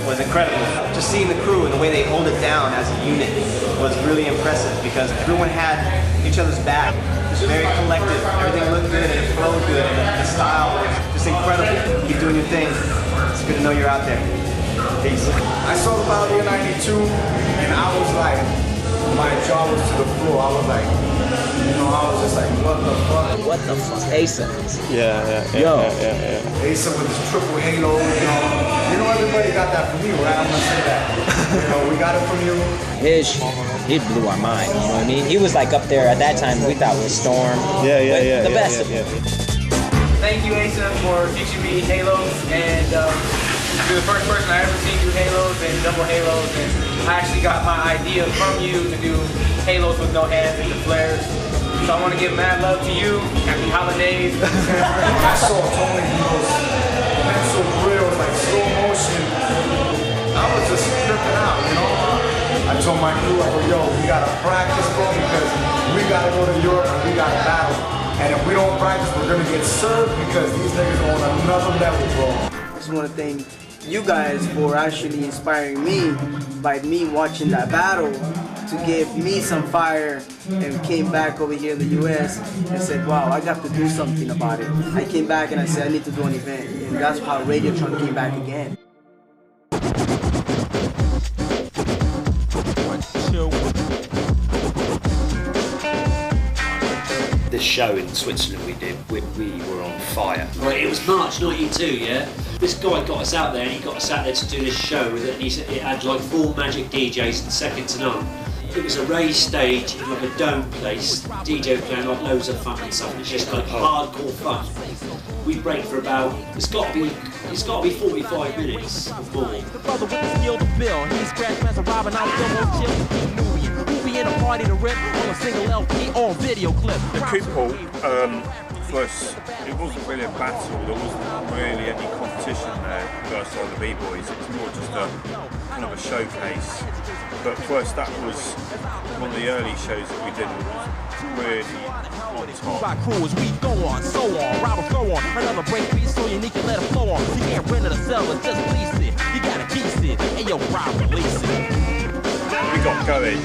Speaker 26: was incredible. Just seeing the crew and the way they hold it down as a unit was really impressive because everyone had each other's back. Just very collective. Everything looked good and it flowed good and the style was just incredible. Keep doing your thing. It's good to know you're out there. Peace.
Speaker 23: I saw the Battle of the Year 92 and I was like, my jaw was to the floor. I was like, I was just like, what the fuck?
Speaker 16: What the fuck? Asa.
Speaker 23: Yeah. Asa with his triple halo, everybody got that from you, right? I'm gonna say that. We got it from you.
Speaker 16: He blew our mind, you know what I mean? He was like up there at that time we thought was Storm. The best of it.
Speaker 21: Thank you, Asa, for teaching me halos, and you're the first person I ever seen do halos and double halos, and I actually got my idea from you to do halos with no hands and the flares. So I want to give mad love to you. Happy holidays.
Speaker 23: I saw Tony Hino's pencil grills, like slow motion. I was just tripping out, I told my crew, I go, yo, we gotta practice, bro, because we gotta go to Europe and we gotta battle. And if we don't practice, we're gonna get served because these niggas are on another level, bro.
Speaker 7: I just want to thank you guys for actually inspiring me by me watching that battle to give me some fire, and came back over here in the US and said, wow, I got to do something about it. I came back and I said I need to do an event, and that's how Radiotron came back again.
Speaker 27: The show in Switzerland we did, we were on fire.
Speaker 28: Right, it was March 92, yeah? This guy got us out there, and he got us out there to do this show with it, and he said it had like 4 magic DJs and Second to None. It was a raised stage in like a dome place, DJ playing like loads of fun and stuff, it's just like hardcore fun. We break for about, it's got to be 45 minutes or more.
Speaker 3: The brother with the skill to build, he scratch as a Robin, I still won't chill. Who be in a party to rip on a single LP on video clip.
Speaker 24: The Triple, first, it wasn't really a battle, there wasn't really any competition there versus the B-Boys, it was more just a kind of a showcase. But first, that was one of the early shows that we did, was really on top.
Speaker 3: By crews, we go on, so on, Robert throw on, another break beat so unique and let it flow on. You can't rent it or sell it, just lease it. You gotta keep it, and yo, Rob, release it.
Speaker 24: We got going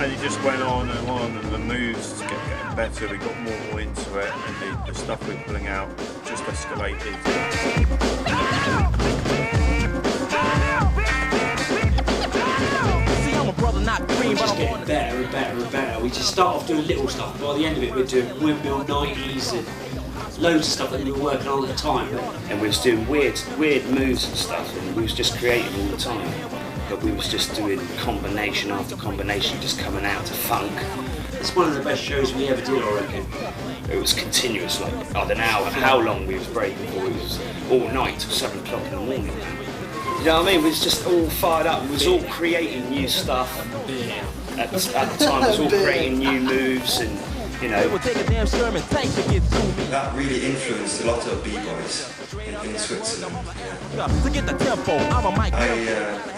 Speaker 23: And it just went on, and the moves kept getting better. We got more into it, and the stuff we were pulling out just escalated.
Speaker 28: We just get better and better and better. We just start off doing little stuff. By the end of it, we're doing windmill 90s and loads of stuff that we were working on at the time.
Speaker 14: And we was doing weird moves and stuff, and we was just creative all the time. But we was just doing combination after combination, just coming out to funk.
Speaker 28: It's one of the best shows we ever did, I reckon.
Speaker 14: It was continuous, like, I don't know how long we was breaking for. It was all night till 7 o'clock in the morning. You know what I mean? We was just all fired up. We was all creating new stuff. At the time, we was all creating new moves, and you know.
Speaker 2: That really influenced a lot of B-boys in Switzerland. I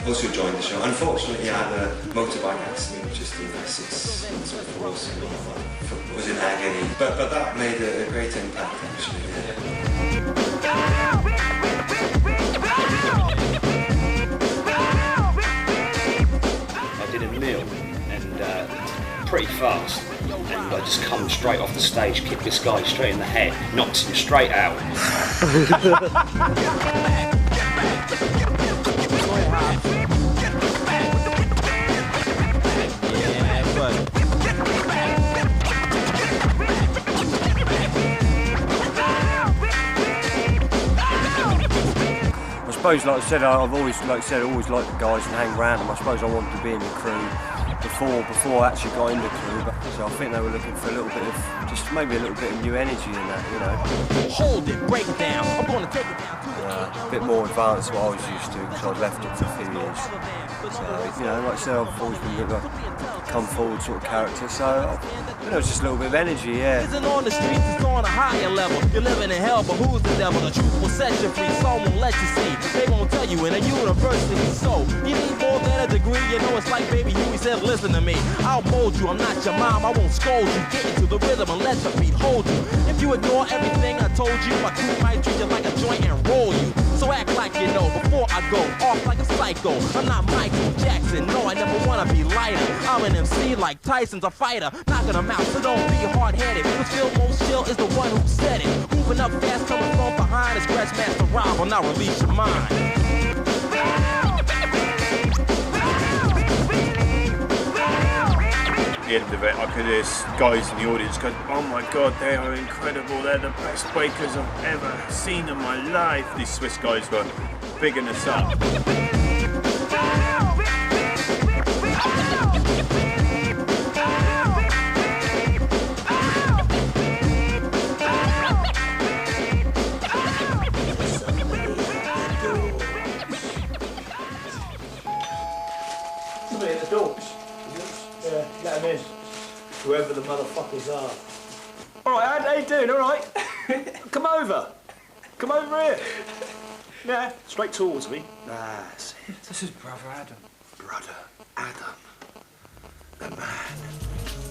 Speaker 2: also joined the show. Unfortunately, I had a motorbike accident just 6 months before, so I was in agony. But that made a great impact, actually.
Speaker 14: I did a meal, and pretty fast. And I just come straight off the stage, kicked this guy straight in the head, knocked him straight out.
Speaker 10: I suppose, like I said, I've always, liked the guys and hang around them. I suppose I wanted to be in the crew before I actually got in the crew, so I think they were looking for a little bit of, just maybe a little bit of new energy in that, you know.
Speaker 3: Hold it, break it down. I'm going to take it down.
Speaker 10: A bit more advanced than what I was used to, because I'd left it for a few years. So, you know, like I said, I've always been a bit of a come forward sort of character, so, you know, it's just a little bit of energy, yeah.
Speaker 3: Isn't on the streets, it's on a higher level. You're living in hell, but who's the devil? The truth will set you free, someone won't let you see. They won't tell you in a university, so you need more than a degree. You know, it's like Baby Huey said, listen to me. I'll mold you, I'm not your mom, I won't scold you. Get into the rhythm and let the beat hold you. If you ignore everything I told you, my crew might treat you like a joint and roll you. So act like you know before I go off like a psycho. I'm not Michael Jackson, no, I never wanna be lighter. I'm an MC like Tyson's a fighter. Knocking them out, so don't be hard-headed. Who's feel most chill is the one who said it. Moving up fast, coming from behind is Scratchmaster Rob. Will now release your mind.
Speaker 23: At the end of it, I could hear guys in the audience go, oh my god, they are incredible, they're the best breakers I've ever seen in my life. These Swiss guys were bigging us up.
Speaker 5: Somebody at the door. Yeah, let him in. Whoever the motherfuckers are. Alright, how you doing? Alright? Come over. Come over here. Yeah, straight towards me. That's it. This is Brother Adam. Brother Adam. The man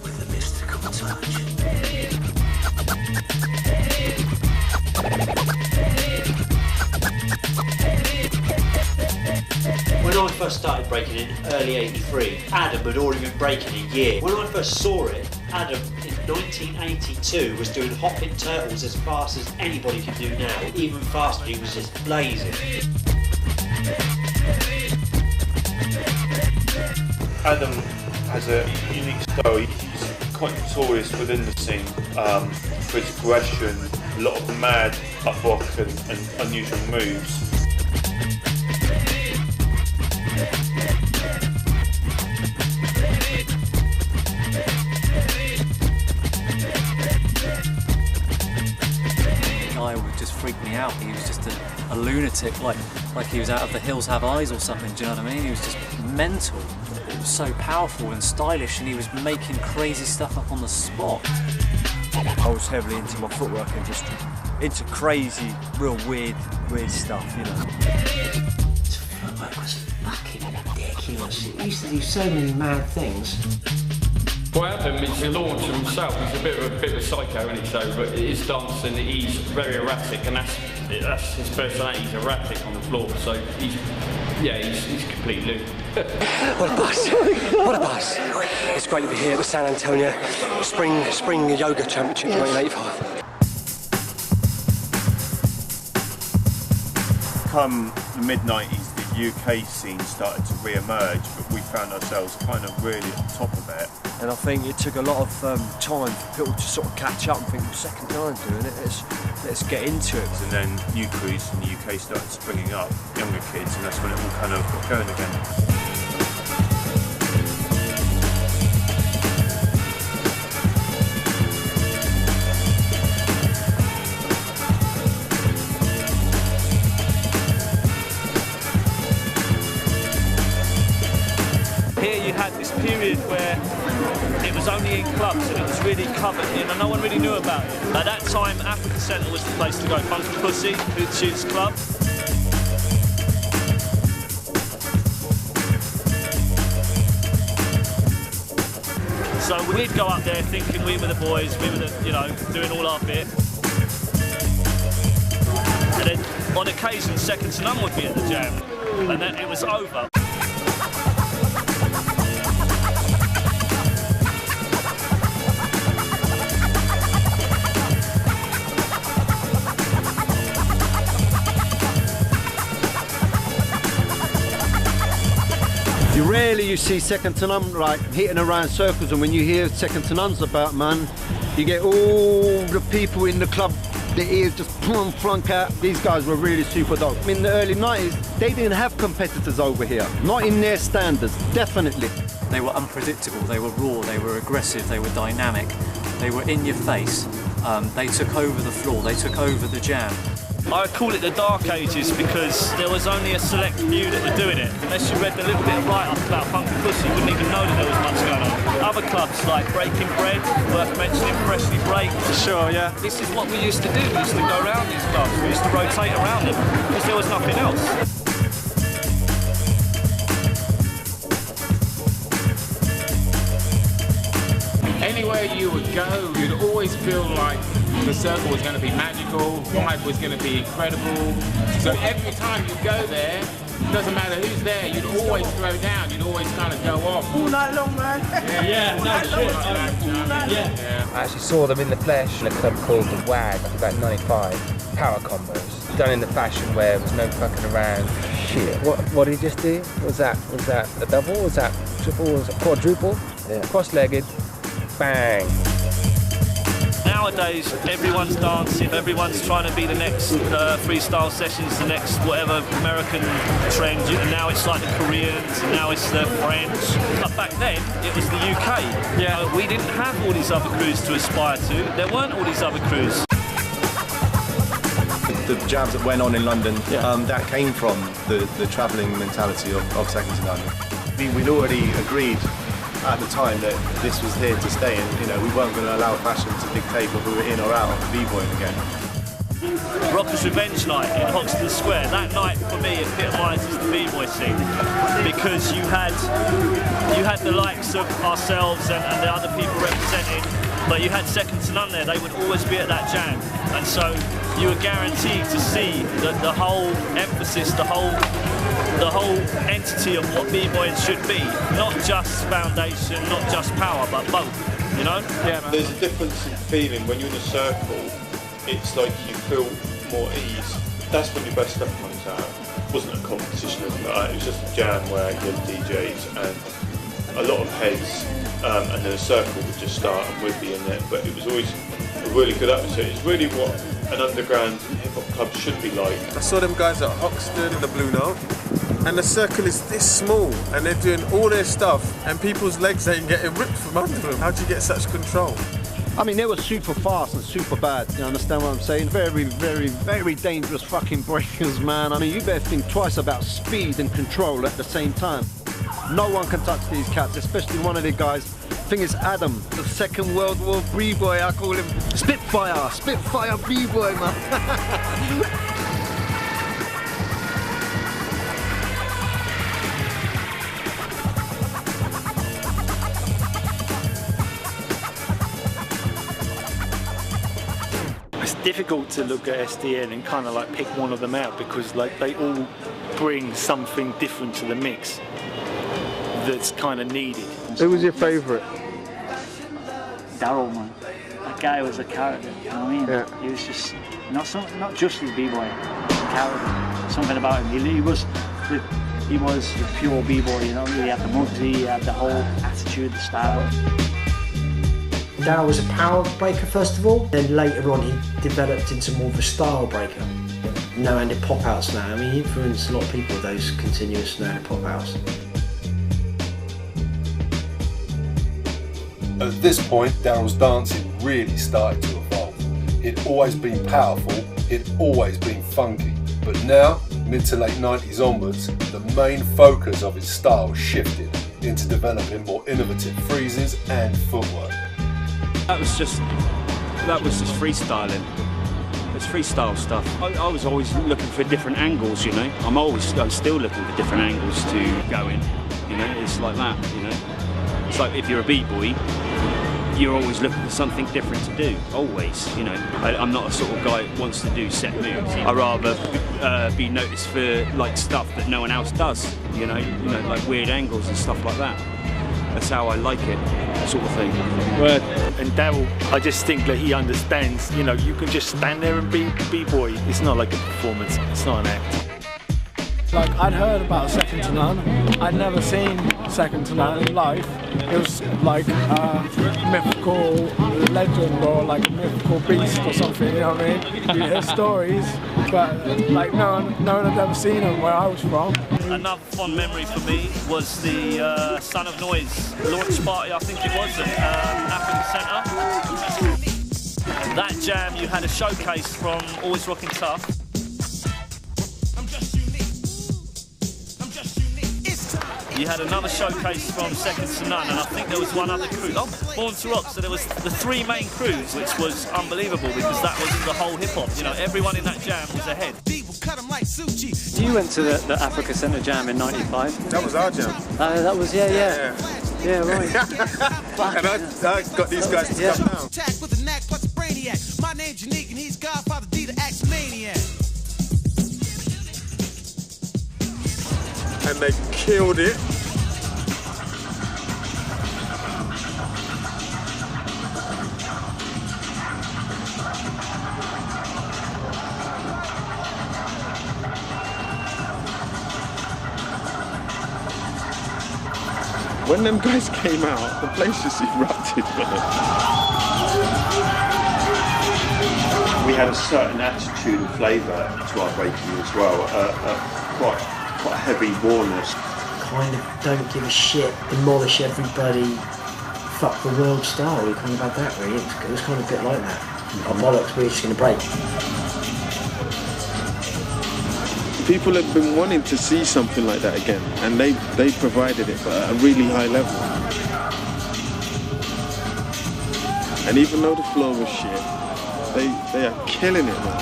Speaker 5: with the mystical touch.
Speaker 28: When I first started breaking in early '83, Adam had already been breaking a year. When I first saw it, Adam in 1982 was doing hopping turtles as fast as anybody can do now. Even faster, he was just blazing.
Speaker 23: Adam has a unique style. He's quite notorious within the scene for his aggression, a lot of mad upwalk and unusual moves.
Speaker 11: Guy would just freak me out. He was just a lunatic, like he was out of The Hills Have Eyes or something, do you know what I mean? He was just mental. It was so powerful and stylish, and he was making crazy stuff up on the spot.
Speaker 10: I was heavily into my footwork and just into crazy, real weird stuff, you know.
Speaker 12: His footwork was fucking ridiculous. He used to do so many mad things.
Speaker 1: Well, Adam is the launch of himself. He's a bit of a psycho, isn't he? So, but his dance and he's very erratic, and that's his personality. He's erratic on the floor. So he's completely.
Speaker 12: What a boss! What a boss!
Speaker 6: It's great to be here at the San Antonio Spring Yoga Championship 1985.
Speaker 24: Come the mid-90s, the UK scene started to re-emerge, but we found ourselves kind of really at the top of it.
Speaker 10: And I think it took a lot of time for people to sort of catch up and think, well, second time doing it, let's get into it.
Speaker 24: And then new crews in the UK started springing up, younger kids, and that's when it all kind of got going again.
Speaker 8: This period where it was only in clubs and it was really covered in and no one really knew about it. At that time, Africa Centre was the place to go. Funky Pussy, Hoochie's Club. So we'd go up there thinking we were the boys, we were the, you know, doing all our bit. And then on occasion, Second to None would be at the jam, and then it was over.
Speaker 13: Rarely you see Second to None like hitting around circles, and when you hear Second to None's about, man, you get all the people in the club, their ears just flunk out. These guys were really super dope. In the early 90s, they didn't have competitors over here, not in their standards, definitely.
Speaker 11: They were unpredictable, they were raw, they were aggressive, they were dynamic, they were in your face. They took over the floor, they took over the jam.
Speaker 8: I call it the Dark Ages because there was only a select few that were doing it. Unless you read a little bit of write-up about Funky Pussy, you wouldn't even know that there was much going on. Other clubs like Breaking Bread, worth mentioning, Freshly Break. For sure, yeah. This is what we used to do. We used to go around these clubs. We used to rotate around them because there was nothing else.
Speaker 17: Anywhere you would go, you'd always feel like the circle was going to be magical, vibe was going to be incredible. So every time you go there, it doesn't matter who's there, you'd always throw down, you'd always kind of go off.
Speaker 15: All night long, man.
Speaker 18: I actually saw them in the flesh in a club called The Wag, about 95. Power combos, done in the fashion where there was no fucking around. Shit, what did he just do? Was that a double? Was that triple? Was it quadruple? Yeah. Cross-legged, bang.
Speaker 8: Nowadays, everyone's dancing, everyone's trying to be the next freestyle sessions, the next whatever American trend, and now it's like the Koreans, and now it's the French. But back then, it was the UK. Yeah. We didn't have all these other crews to aspire to. There weren't all these other crews.
Speaker 19: The jams that went on in London, that came from the travelling mentality of Second to None. We'd already agreed at the time that this was here to stay, and we weren't going to allow fashion to dictate whether we were in or out of b-boying again.
Speaker 8: Rockers' Revenge Night in Hoxton Square. That night for me epitomises the b-boy scene because you had the likes of ourselves and the other people representing, but you had Second to None there. They would always be at that jam, and so you were guaranteed to see the whole emphasis, the whole entity of what b-boying should be, not just foundation, not just power, but both, you know?
Speaker 24: Yeah, man. There's a difference in feeling when you're in a circle. It's like you feel more ease. That's when your best stuff comes out. It wasn't a competition, it was just a jam where you had DJs and a lot of heads, and then a circle would just start and we'd be in there, but it was always a really good atmosphere. It's really what an underground hip-hop club should be like.
Speaker 20: I saw them guys at Hoxton in the Blue Note, and the circle is this small, and they're doing all their stuff, and people's legs ain't getting ripped from under them. How do you get such control?
Speaker 13: I mean, they were super fast and super bad, you understand what I'm saying? Very, very, very dangerous fucking breakers, man. I mean, you better think twice about speed and control at the same time. No one can touch these cats, especially one of the guys. I think it's Adam, the Second World War B-boy, I call him Spitfire B-boy, man.
Speaker 23: It's difficult to look at SDN and kind of like pick one of them out because like they all bring something different to the mix that's kind of needed.
Speaker 13: Who was your favourite?
Speaker 4: Daryl, man. That guy was a character, you know what I mean?
Speaker 13: Yeah.
Speaker 4: He was just, not just his b-boy, character. Something about him. He was the pure b-boy, you know? He had the mugsy, he had the whole attitude, the style.
Speaker 12: Daryl was a power breaker first of all, then later on he developed into more of a style breaker. No-handed pop-outs now. I mean, he influenced a lot of people with those continuous no-handed pop-outs.
Speaker 7: At this point, Daryl's dancing really started to evolve. It'd always been powerful, it'd always been funky. But now, mid to late 90s onwards, the main focus of his style shifted into developing more innovative freezes and footwork.
Speaker 8: That was just freestyling. It's freestyle stuff. I was always looking for different angles, you know. I'm still looking for different angles to go in, you know. It's like that, you know. It's like if you're a b-boy, you're always looking for something different to do, always, you know. I'm not a sort of guy that wants to do set moves. I'd rather be noticed for like stuff that no one else does, you know, like weird angles and stuff like that. That's how I like it, sort of thing.
Speaker 9: Well, and Daryl, I just think that he understands, you know, you can just stand there and be b-boy. It's not like a performance, it's not an act.
Speaker 23: Like, I'd heard about Second to None. I'd never seen Second to None in life. It was like a mythical legend or like a mythical beast or something, you know what I mean? You hear stories, but like no one had ever seen them where I was from.
Speaker 8: Another fond memory for me was the Son of Noise launch party, I think it was, at Africa Centre. That jam, you had a showcase from Always Rockin' Tough. You had another showcase from Second to None, and I think there was one other crew. Oh, Born to Rock. So there was the three main crews, which was unbelievable because that was the whole hip hop. You know, everyone in that jam was ahead.
Speaker 11: You went to the Africa Centre Jam in '95.
Speaker 20: That was our jam.
Speaker 11: That was yeah, right.
Speaker 20: And I got these guys to come down.
Speaker 3: My name's Unique, and he's Godfather D, the X-Maniac.
Speaker 20: And they killed it. When them guys came out, the place just erupted, man.
Speaker 14: We had a certain attitude and flavour to our breaking as well, quite heavy rawness.
Speaker 12: Kind of don't give a shit, demolish everybody, fuck the world style. We kind of had that really. It was kind of a bit like that. Our bollocks, we're just going to break.
Speaker 20: People have been wanting to see something like that again, and they provided it, but at a really high level. And even though the floor was shit, they are killing it, man.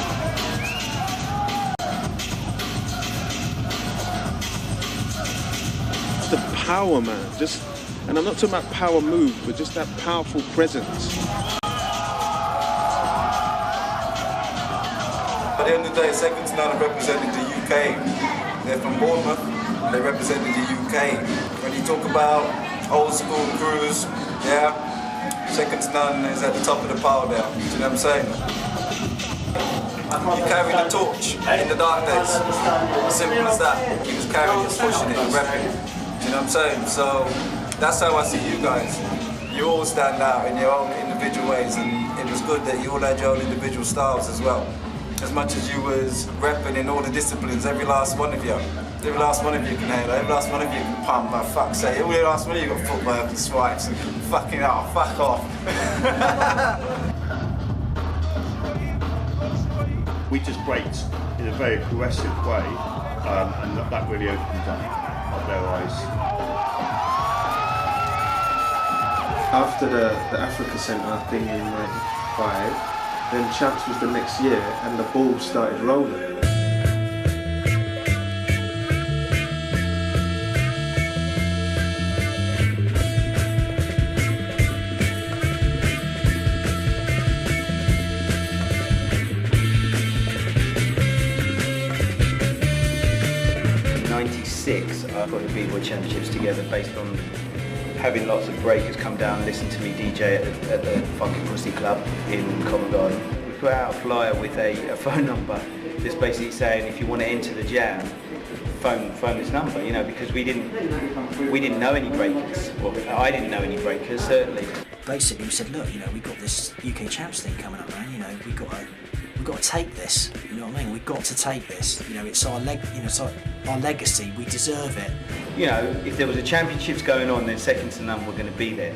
Speaker 20: The power, man, and I'm not talking about power move, but just that powerful presence.
Speaker 2: At the end of the day, Second to None represented the UK. They're from Bournemouth, they represented the UK. When you talk about old school crews, yeah, Second to None is at the top of the pile there. Do you know what I'm saying? He carried the torch in the dark days. Simple as that. He was carrying it, pushing it, and repping. Do you know what I'm saying? So that's how I see you guys. You all stand out in your own individual ways, and it was good that you all had your own individual styles as well. As much as you was repping in all the disciplines, every last one of you. Every last one of you can handle, every last one of you can pump, for fuck's sake. Every last one of you got footwork and swipes and fucking out, fuck off.
Speaker 14: We just braked in a very progressive way, and that really opened up their eyes.
Speaker 20: After the Africa Centre thing in '95, then Champs was the next year, and the ball started rolling.
Speaker 16: '96, I put the B-Boy Championships together based on
Speaker 5: having lots of breakers come down and listen to me DJ at the Funky Pussy Club in Covent Garden. We put out a flyer with a phone number, just basically saying if you want to enter the jam, phone this number, you know, because we didn't know any breakers. Well, I didn't know any breakers, certainly.
Speaker 12: Basically, we said, look, you know, we've got this UK Champs thing coming up, man. You know, we've got to take this. You know what I mean? We've got to take this. You know, it's our it's our legacy. We deserve it.
Speaker 5: You know, if there was a championships going on, then Second to None were going to be there.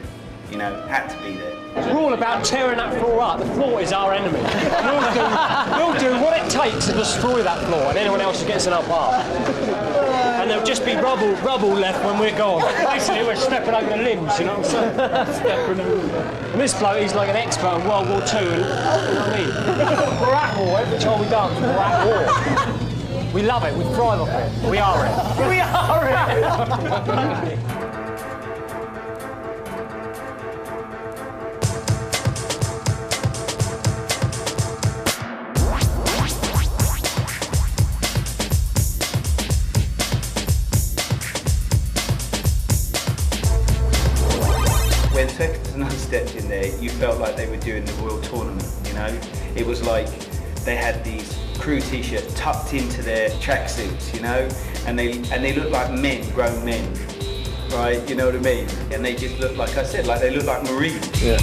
Speaker 5: You know, had to be there.
Speaker 6: We're all about tearing that floor up. The floor is our enemy. We'll do what it takes to destroy that floor and anyone else who gets in our path. And there'll just be rubble left when we're gone. Basically, we're stepping over the limbs, you know what I'm saying? And this bloke, he's like an expert in World War II, and, you know what I mean? We're at war. Every time we dance, we're at war. We love it. We thrive off it. We are it. We are it!
Speaker 5: When Second to None stepped in there, you felt like they were doing the Royal Tournament, you know? It was like they had these crew t-shirts tucked into their tracksuits, you know? And they looked like men, grown men, right? You know what I mean? And they just looked, like I said, like they looked like Marines.
Speaker 13: Yeah.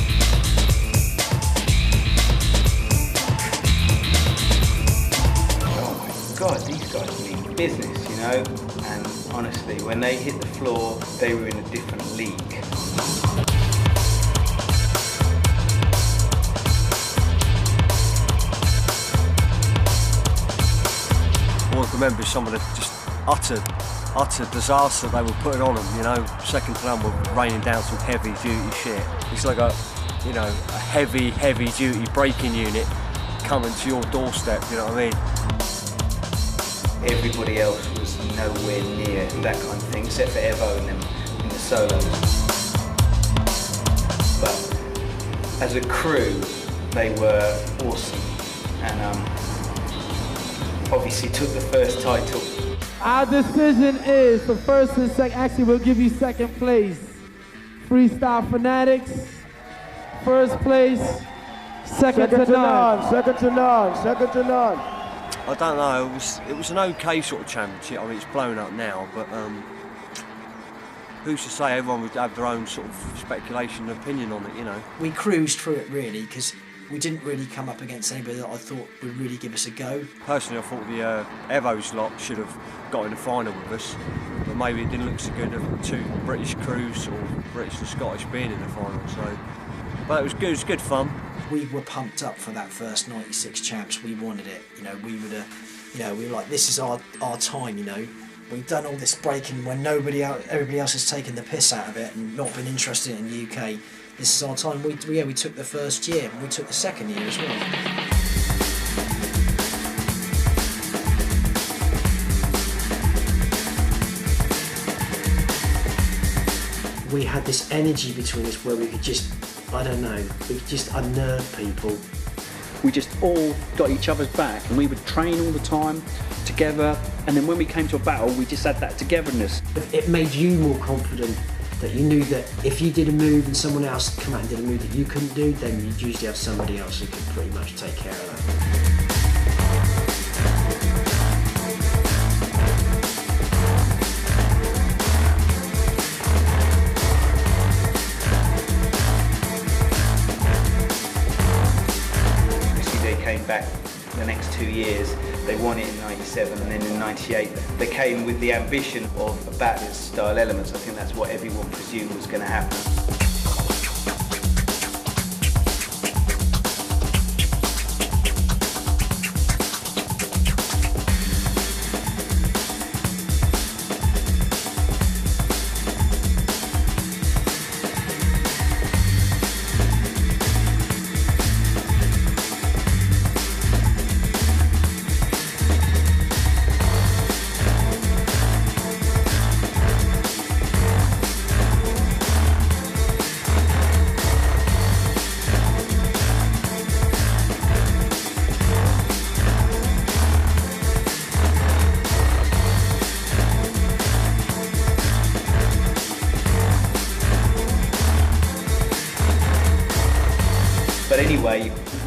Speaker 5: Oh my God, these guys mean business, you know? And honestly, when they hit the floor, they were in a different league.
Speaker 10: I remember some of the just utter disaster they were putting on them, you know. Second to None were raining down some heavy duty shit. It's like a heavy duty braking unit coming to your doorstep, you know what I mean?
Speaker 5: Everybody else was nowhere near that kind of thing, except for Evo and them in the solos. But as a crew, they were awesome, and obviously took the first title.
Speaker 16: Our decision is for first and second. Actually, we'll give you second place. Freestyle Fanatics. First place. Second to none.
Speaker 13: Second to none. Second to none.
Speaker 10: I don't know. It was an okay sort of championship. I mean, it's blown up now, but who's to say? Everyone would have their own sort of speculation and opinion on it, you know.
Speaker 12: We cruised through it really because we didn't really come up against anybody that I thought would really give us a go.
Speaker 10: Personally, I thought the Evo's lot should have got in the final with us, but maybe it didn't look so good of two British crews or British and Scottish being in the final. So, but it was good. It was good fun.
Speaker 12: We were pumped up for that first '96 champs. We wanted it. You know, we were like, this is our time. You know, we've done all this breaking when everybody else has taken the piss out of it and not been interested in the UK. This is our time. We took the first year, and we took the second year as well. We had this energy between us where we could just, I don't know, we could just unnerve people.
Speaker 21: We just all got each other's back, and we would train all the time together, and then when we came to a battle, we just had that togetherness.
Speaker 12: It made you more confident, that you knew that if you did a move and someone else come out and did a move that you couldn't do, then you'd usually have somebody else who could pretty much take care of that.
Speaker 5: They came back the next 2 years. They won it in '97, and then in '98 they came with the ambition of battles style elements. I think that's what everyone presumed was going to happen.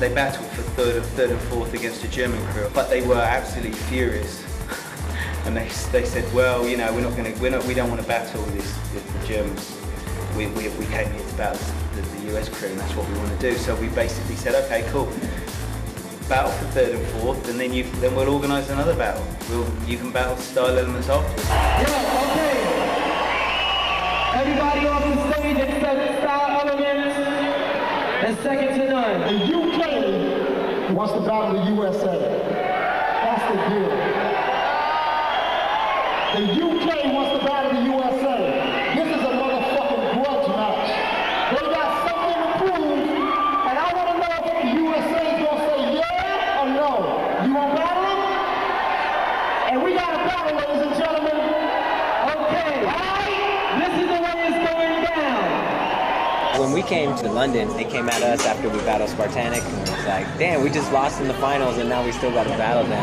Speaker 5: They battled for third and fourth against a German crew, but they were absolutely furious. And they said, well, you know, we don't want to battle with the Germans. We came here to battle the US crew, and that's what we want to do. So we basically said, okay, cool. Battle for third and fourth, and then we'll organise another battle. You can battle style elements afterwards.
Speaker 16: Okay. Everybody off the stage except style elements, and second to none.
Speaker 1: The UK wants to battle the USA. That's the deal. The UK wants to battle the USA. This is a motherfucking grudge match. They got something to prove, and I want to know if the USA is going to say yeah or no. You want to battle them? And we got a battle, ladies and gentlemen.
Speaker 16: Okay, this is the way it's going down.
Speaker 15: When we came to London, they came at us after we battled Spartanic, and it was like, damn, we just lost in the finals, and now we still got to battle them.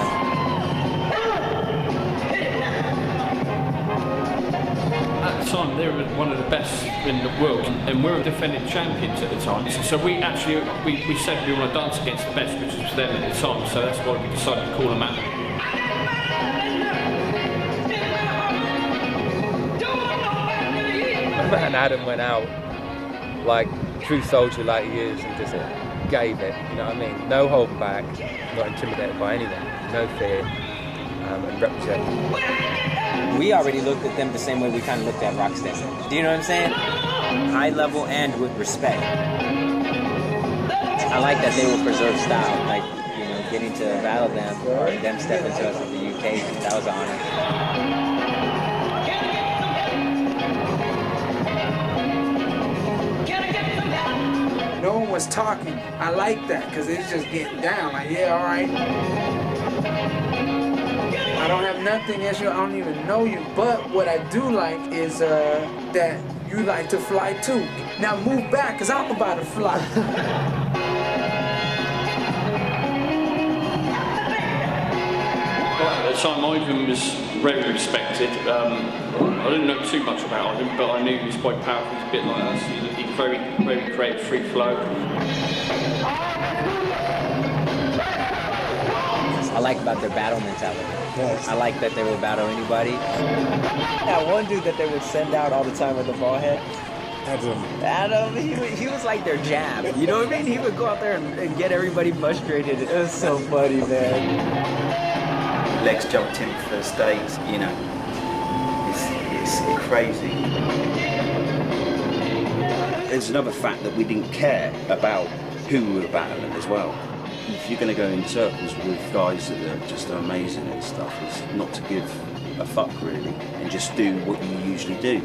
Speaker 17: At the time, they were one of the best in the world, and we were defending champions at the time. So we actually we said we want to dance against the best, which was them at the time. So that's why we decided to call them out.
Speaker 18: And Adam went out like true soldier like he is and just gave it, you know what I mean? No holding back, not intimidated by anyone, no fear, and representing.
Speaker 15: We already looked at them the same way we kind of looked at Rocksteady. Do you know what I'm saying? High level and with respect. I like that they will preserve style, like, you know, getting to battle them or them stepping to us in the UK, that was an honor.
Speaker 22: No one was talking. I like that because it's just getting down. Like, yeah, all right. I don't have nothing against you. I don't even know you. But what I do like is that you like to fly too. Now move back because I'm about to fly.
Speaker 17: At the time, Ivan was very respected. I didn't know too much about Ivan, but I knew he was quite powerful. He's a bit like us. He's very, very creative, free flow.
Speaker 15: I like about their battle mentality. I like that they would battle anybody. That one dude that they would send out all the time with the ball head. Adam, he was like their jab. You know what I mean? He would go out there and get everybody frustrated. It was so funny, man.
Speaker 5: Legs jumped in for stakes, you know. It's crazy.
Speaker 25: There's another fact that we didn't care about who we were battling as well. If you're going to go in circles with guys that are just amazing at stuff, it's not to give a fuck really, and just do what you usually do.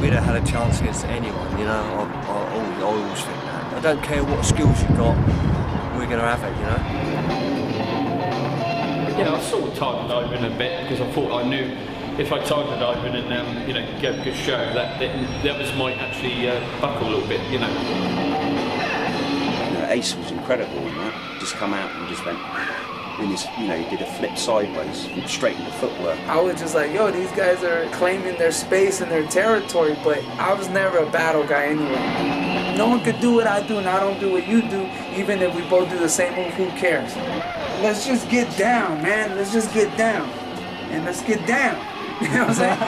Speaker 10: We'd have had a chance against anyone, you know. I always think that. I don't care what skills you've got, we're going to have it, you know.
Speaker 17: Yeah, I sort of targeted Ivan a bit because I thought I knew if I targeted Ivan and you know, gave a good show, that was might actually buckle a little bit, you know.
Speaker 25: Ace was incredible in that. Just come out and just went in his, you know, he did a flip sideways, straight into footwork.
Speaker 22: I was just like, yo, these guys are claiming their space and their territory, but I was never a battle guy anyway. No one could do what I do and I don't do what you do, even if we both do the same move, who cares? Let's just get down, man. Let's just get down. And let's get down. You know what I'm saying?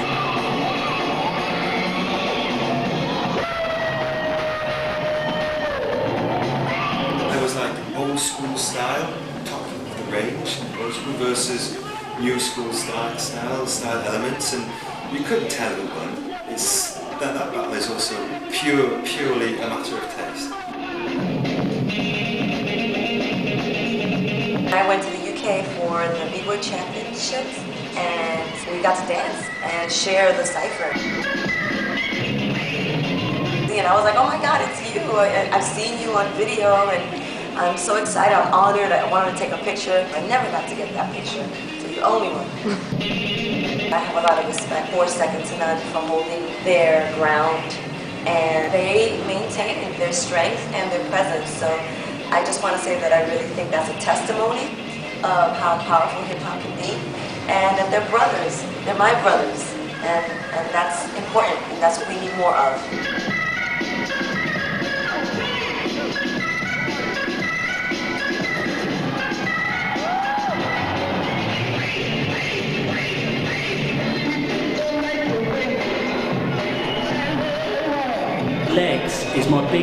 Speaker 26: There was like old school style, top of the range, old school versus new school style elements, and you couldn't tell who won. It's that battle is also purely a matter of taste.
Speaker 27: I went to the UK for the B-Boy Championships, and we got to dance and share the cipher. And I was like, oh my God, it's you. I've seen you on video, and I'm so excited. I'm honored. I wanted to take a picture. I never got to get that picture, so you owe me one. I have a lot of respect for Second to None for holding their ground, and they maintain their strength and their presence. So I just want to say that I really think that's a testimony of how powerful hip-hop can be, and that they're brothers. They're my brothers, and that's important, and that's what we need more of.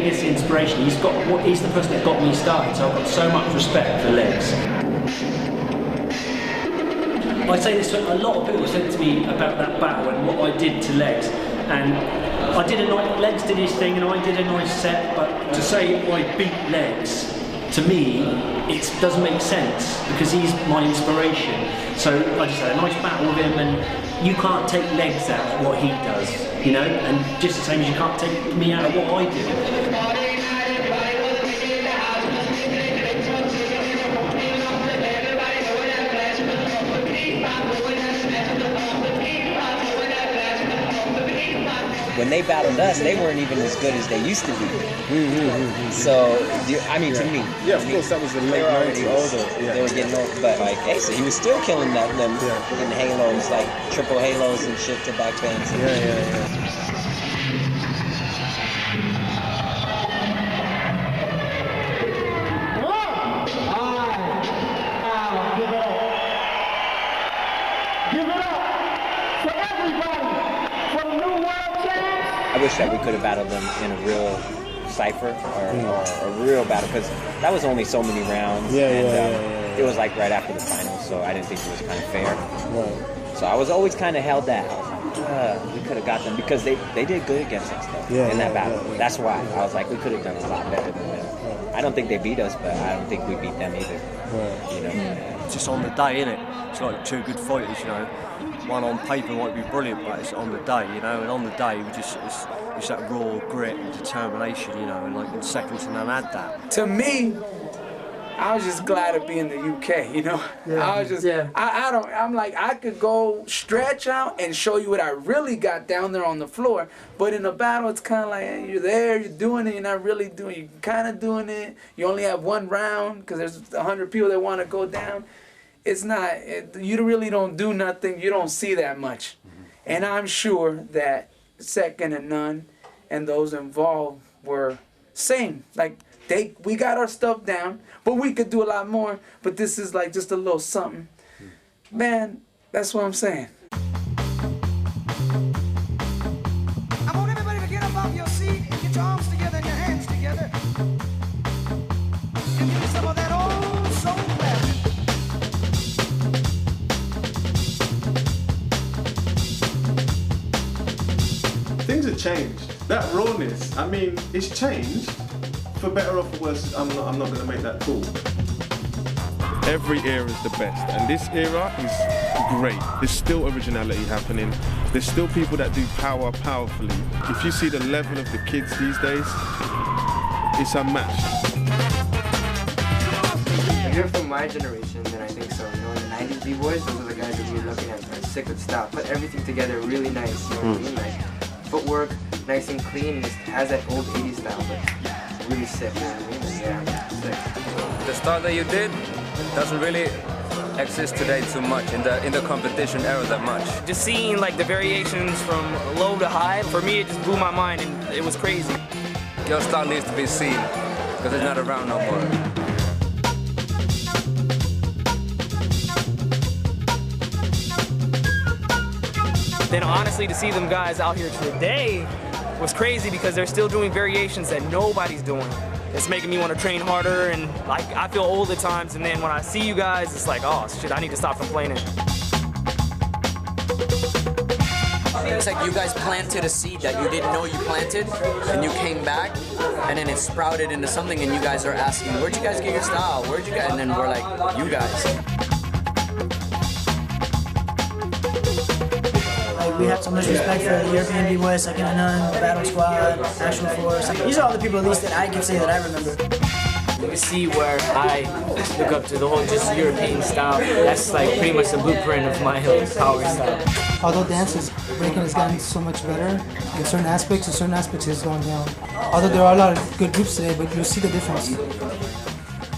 Speaker 21: is the inspiration. He's the person that got me started, so I've got so much respect for legs. I say this to a lot of people said to me about that battle and what I did to legs. And I did Legs did his thing and I did a nice set, but to say I beat Legs, to me, it doesn't make sense because he's my inspiration. So I just had a nice battle with him, and you can't take Legs out of what he does, you know, and just the same as you can't take me out of what I do.
Speaker 15: When they battled us, they weren't even as good as they used to be. So, I mean, to me.
Speaker 20: Yeah, of course, that was the late 90s.
Speaker 15: They were already older.
Speaker 20: Yeah.
Speaker 15: They were getting old. But, like, hey, so he was still killing them in halos, like triple halos and shit to back bands.
Speaker 20: Yeah.
Speaker 15: I wish that we could have battled them in a real cypher or a real battle, because that was only so many rounds. It was like right after the finals, so I didn't think it was kind of fair. Right. So I was always kind of held that. We could have got them because they did good against us though in that battle. That's why I was like, we could have done a lot better than them. I don't think they beat us, but I don't think we beat them either. You know,
Speaker 10: It's just on the day, innit? It's like two good fighters, you know. One on paper might be brilliant, but it's on the day, you know. And on the day, it's that raw grit and determination, you know. And like in seconds, and none had that.
Speaker 22: To me, I was just glad to be in the UK, you know. I was just, I'm like, I could go stretch out and show you what I really got down there on the floor. But in a battle, it's kind of like, hey, you're there, you're doing it, you're not really doing it. You're kind of doing it. You only have one round because there's 100 people that want to go down. It's not, you really don't do nothing. You don't see that much. And I'm sure that Second and None and those involved were same. Like, we got our stuff down, but we could do a lot more. But this is like just a little something. Man, that's what I'm saying.
Speaker 3: I want everybody to get up off your seat and get your arms together and your hands together. And give me some of that old soul clapping.
Speaker 20: Things have changed. That rawness, I mean, it's changed. For better or for worse, I'm not going to make that call. Every era is the best, and this era is great. There's still originality happening. There's still people that do power powerfully. If you see the level of the kids these days, it's unmatched.
Speaker 4: If you're from my generation, then I think so. You know, in the 90s B-Boys, those are the guys that we're looking at, like, sick with style. Put everything together really nice, you know what I mean? Like, footwork, nice and clean, just has that old 80s style, but really sick, you know what I mean? Yeah, sick.
Speaker 7: The style that you did doesn't really exist today too much in the competition era that much.
Speaker 8: Just seeing like the variations from low to high, for me it just blew my mind and it was crazy.
Speaker 7: Your style needs to be seen because it's not around no more.
Speaker 8: Then honestly, to see them guys out here today was crazy because they're still doing variations that nobody's doing. It's making me want to train harder, and like I feel old at times, and then when I see you guys, it's like, oh shit, I need to stop complaining.
Speaker 9: It's like you guys planted a seed that you didn't know you planted, and you came back, and then it sprouted into something, and you guys are asking, where'd you guys get your style? Where'd you get? And then we're like, you guys.
Speaker 19: We have so much respect for the European B-Boys, Second and None, Battle Squad, Actual Force. These are all the people, at least, that I can say that I remember.
Speaker 8: You can see where I look up to the whole just European style. That's like pretty much the blueprint of my power style.
Speaker 23: Although breaking has gotten so much better in certain aspects it's gone down. Although there are a lot of good groups today, but you see the difference.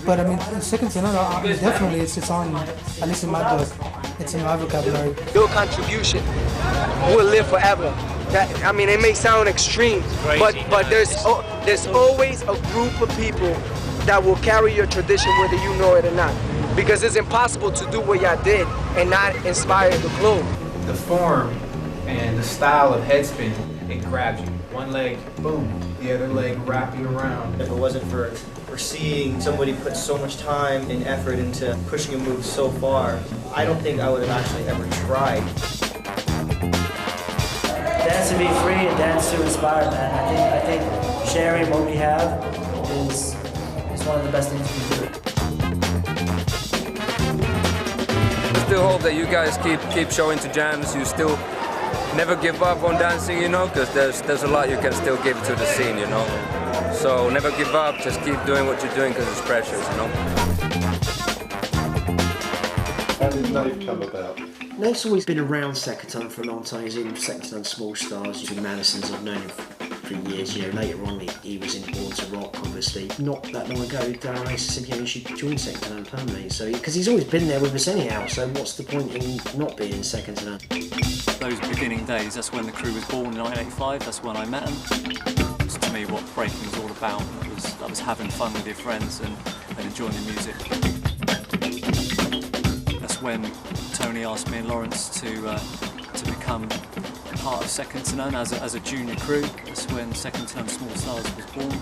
Speaker 23: But I mean, in Second and None, definitely it's on, at least in my book. It's in my vocabulary.
Speaker 24: Your contribution will live forever. I mean, it may sound extreme, but there's always a group of people that will carry your tradition whether you know it or not. Because it's impossible to do what y'all did and not inspire the globe.
Speaker 28: The form and the style of head spin, it grabs you. One leg, boom.
Speaker 1: the other leg wrapping around.
Speaker 2: If it wasn't for seeing somebody put so much time and effort into pushing a move so far, I don't think I would have actually ever tried.
Speaker 19: Dance to be free and dance to inspire, man. I think sharing what we have is one of the best things we can do.
Speaker 7: I still hope that you guys keep showing to jams. You still never give up on dancing, you know, because there's a lot you can still give to the scene, you know. So never give up, just keep doing what you're doing because it's precious, you know.
Speaker 20: How did Nave come about?
Speaker 6: Nave's always been around Second for a long time. He's in Second Small Stars, using Madison's. I've known him for years. You know, later on he was in Born to Rock, obviously. Not that long ago, Darren Ace said, you know, you should join Second permanently. So, because he's always been there with us anyhow. So what's the point in not being in Second?
Speaker 11: Those beginning days, that's when the crew was born in 1985. That's when I met him. To me, what breaking was all about. That was having fun with your friends and enjoying the music. That's when Tony asked me and Lawrence to become part of Second to None as a junior crew. That's when Second to None Small Stars was born.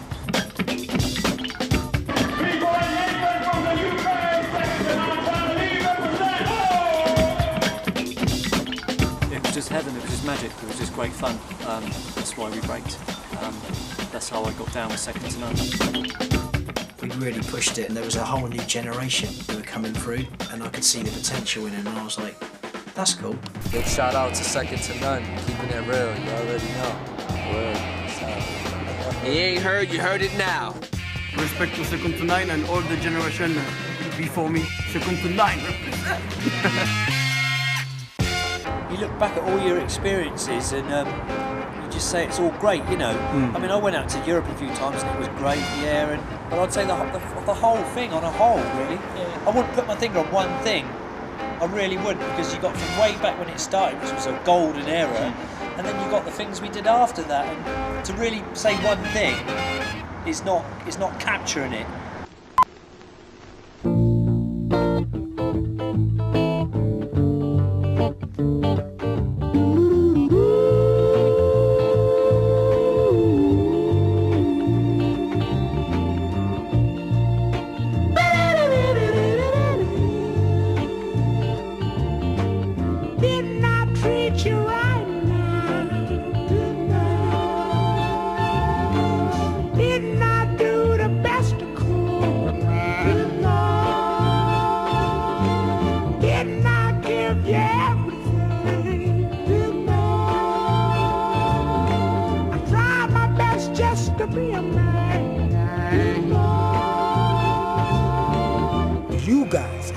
Speaker 11: It was just heaven, it was just magic, it was just great fun. That's why we braked. That's how I got down with Second to None.
Speaker 6: We really pushed it, and there was a whole new generation who were coming through, and I could see the potential in it, and I was like, that's cool.
Speaker 12: Big shout out to Second to None, keeping it real, you already know.
Speaker 13: You ain't heard, you heard it now.
Speaker 14: Respect to Second to Nine and all the generation before me. Second to Nine represent.
Speaker 28: You look back at all your experiences and you just say it's all great, you know. I mean, I went out to Europe a few times and it was great, yeah, but I'd say the whole thing on a whole, really. Yeah. I wouldn't put my finger on one thing. I really wouldn't, because you got from way back when it started, which was a golden era, and then you got the things we did after that, and to really say one thing is not capturing it.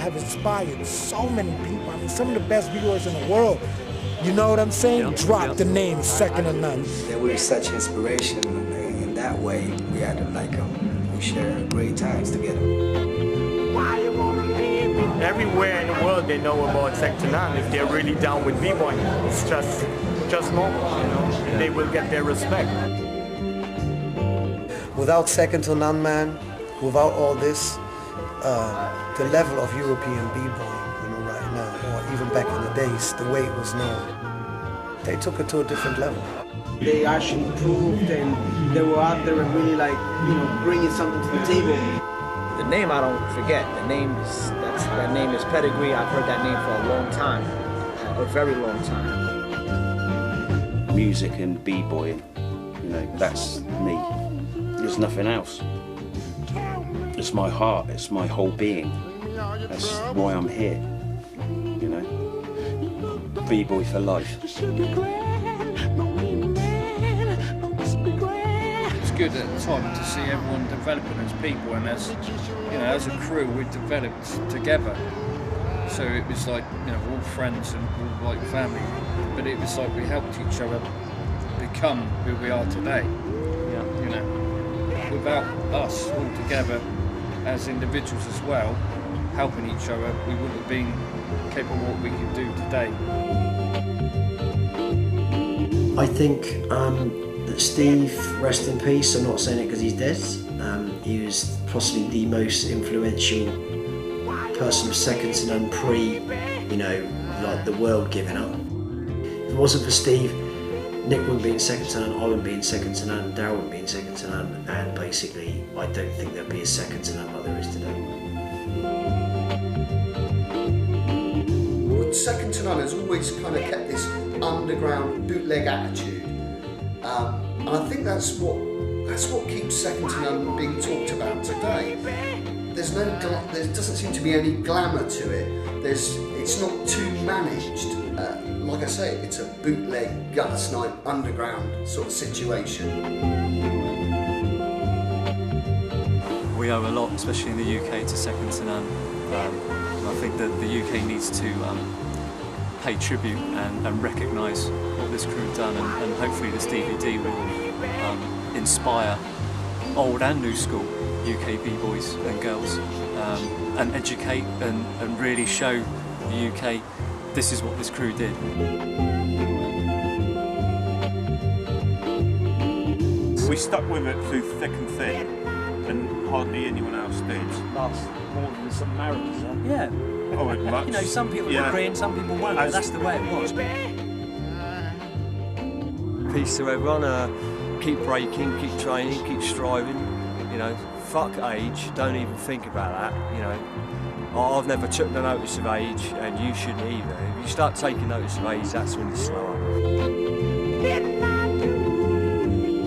Speaker 29: Inspired so many people. I mean, some of the best B-boys in the world. You know what I'm saying? Drop the name Second to None.
Speaker 6: They were such inspiration in that way. We had to like them. We shared great times together.
Speaker 14: Everywhere in the world they know about Second to None if they're really down with B-boy. It's just normal, you know. They will get their respect.
Speaker 29: Without Second to None, man, without all this, the level of European b-boy, you know, right now, or even back in the days, the way it was known, they took it to a different level.
Speaker 22: They actually proved, and they were out there and really, like, you know, bringing something to the table.
Speaker 15: The name I don't forget. The name is that name is pedigree. I've heard that name for a long time, a very long time.
Speaker 25: Music and b-boying, you know, that's me. There's nothing else. It's my heart, it's my whole being. That's why I'm here, you know. B-boy for life.
Speaker 17: It's good at the time to see everyone developing as people, and as you know, as a crew, we developed together. So it was like, you know, we're all friends and we're all like family. But it was like we helped each other become who we are today. Yeah. You know, without us all together as individuals as well, helping each other, we wouldn't have been capable of what we can do today.
Speaker 6: I think that Steve, rest in peace, I'm not saying it because he's dead, he was possibly the most influential person of Second to None pre, you know, like the world giving up. If it wasn't for Steve, Nick wouldn't be in second to none, I wouldn't be in second to none, Darryl wouldn't be in second to none, and basically I don't think there'd be a second to none like there is today.
Speaker 3: Well, second to none has always kind of kept this underground bootleg attitude, and I think that's what keeps second to none being talked about today. There doesn't seem to be any glamour to it. It's not too managed. Like I say, it's a bootleg, gutter snipe, underground sort of situation.
Speaker 11: We owe a lot, especially in the UK, to second to none. I think that the UK needs to pay tribute and recognise what this crew have done, and hopefully this DVD will inspire old and new school UK B-boys and girls, and educate and really show the UK this is what this crew did.
Speaker 4: We stuck with it through thick and thin, and hardly anyone else did.
Speaker 28: Last more than some marriages, huh?
Speaker 4: Yeah. Oh, much.
Speaker 28: You know, some people were agreeing, some people weren't, but that's the way it was.
Speaker 5: Peace to everyone. Keep breaking, keep training, keep striving. You know, fuck age. Don't even think about that. You know, I've never took the notice of age, and you shouldn't either. If you start taking notice of age, that's when you slow up.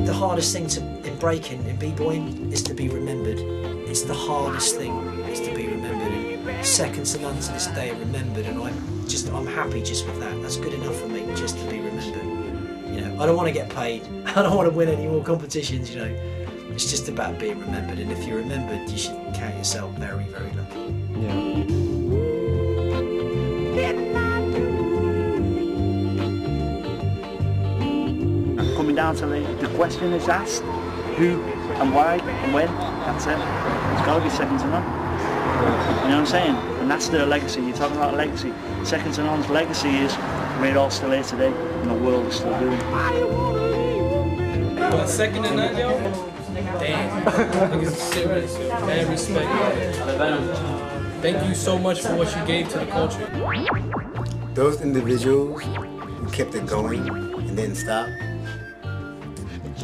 Speaker 6: The hardest thing in breaking, in b-boying, is to be remembered. It's the hardest thing, is to be remembered. And second to none to this day are remembered, and I'm happy just with that. That's good enough for me, just to be remembered. You know, I don't want to get paid. I don't want to win any more competitions. You know, it's just about being remembered. And if you're remembered, you should count yourself very, very lucky.
Speaker 10: Coming down to the question is asked, who and why and when, that's it. It's got to be second to none. You know what I'm saying? And that's their legacy. You're talking about legacy. Second to none's legacy is we're all still here today and the world is still doing it.
Speaker 16: Well, second to none, yo? Damn. Niggas is serious, yo. Mad respect. Thank you so much for what you gave to the culture.
Speaker 18: Those individuals who kept it going and didn't stop,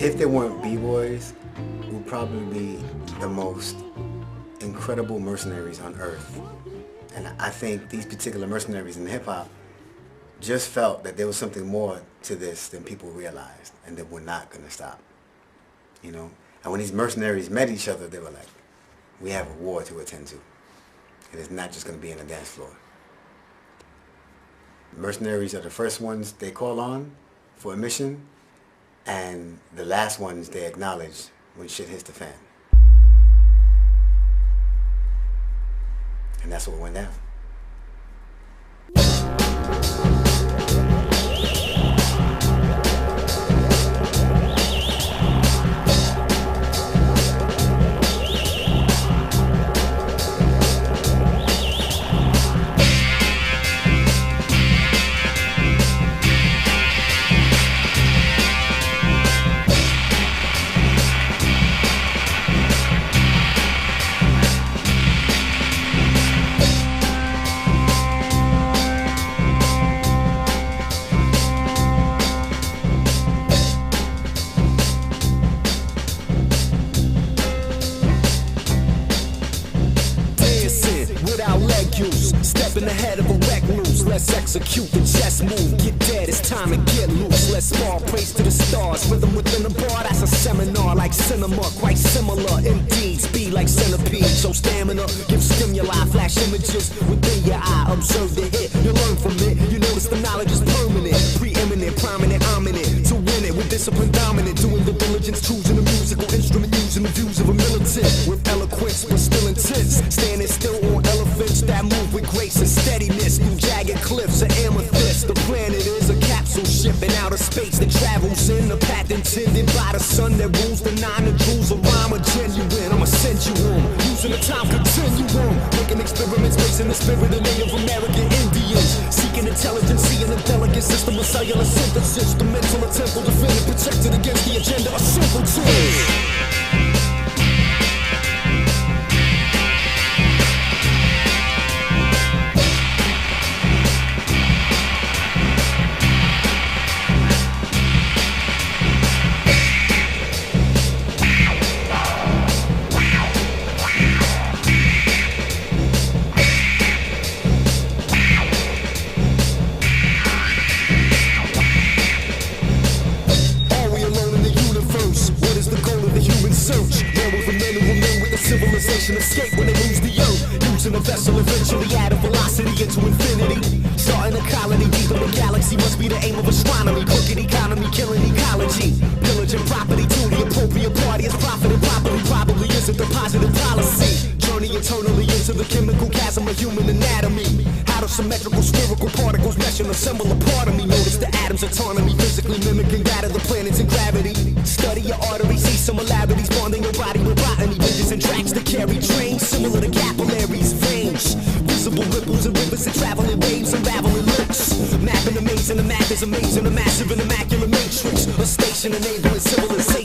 Speaker 18: if they weren't B-boys, would probably be the most incredible mercenaries on earth. And I think these particular mercenaries in hip-hop just felt that there was something more to this than people realized, and that we're not going to stop. You know? And when these mercenaries met each other, they were like, we have a war to attend to. And it's not just going to be in a dance floor. Mercenaries are the first ones they call on for a mission, and the last ones they acknowledge when shit hits the fan. And that's what went down.
Speaker 21: Ahead of a wreck loose, let's execute the chess move. Get dead, it's time to get loose. Let's spar, praise to the stars. Rhythm within a bar, that's a seminar. Like cinema, quite similar indeed. Speed like centipede, so stamina. Give stimuli, flash images within your eye. Observe the hit, you learn from it. You notice the knowledge is permanent. Preeminent, prominent, ominous. To win it with discipline dominant. Doing the diligence, choosing a musical instrument. Using the views of a militant. With eloquence, but still intense. Standing still on elephants that move with grace and steadiness through jagged cliffs of amethyst. The planet is a capsule ship in outer space that travels in the path intended by the sun that rules the 9 jewels. A rhyme are genuine, I'ma send you home. Using the time continuum, making experiments based in the spirit of Native American Indians. Seeking intelligence, seeing a delicate system of cellular synthesis. The mental and temple defended, protected against the agenda of simpletons. a vessel, eventually add a velocity into infinity. Starting a colony deep in the galaxy must be the aim of astronomy. Crooked economy, killing ecology. Pillaging property to the appropriate party is profiting properly. Probably isn't the positive policy. Journey eternally into the chemical chasm of human anatomy. How do symmetrical spherical particles mesh and assemble a part of me? Notice the atoms' autonomy, physically mimicking that of the planets in gravity. Study your arteries, see similarities, bonding your body with botany. Bridges and tracks that carry trains, similar to capillaries, veins. Visible ripples and rivers that travel in waves, unraveling links. Mapping the maze and the map is amazing, a massive and immaculate matrix. A station enabling civilization.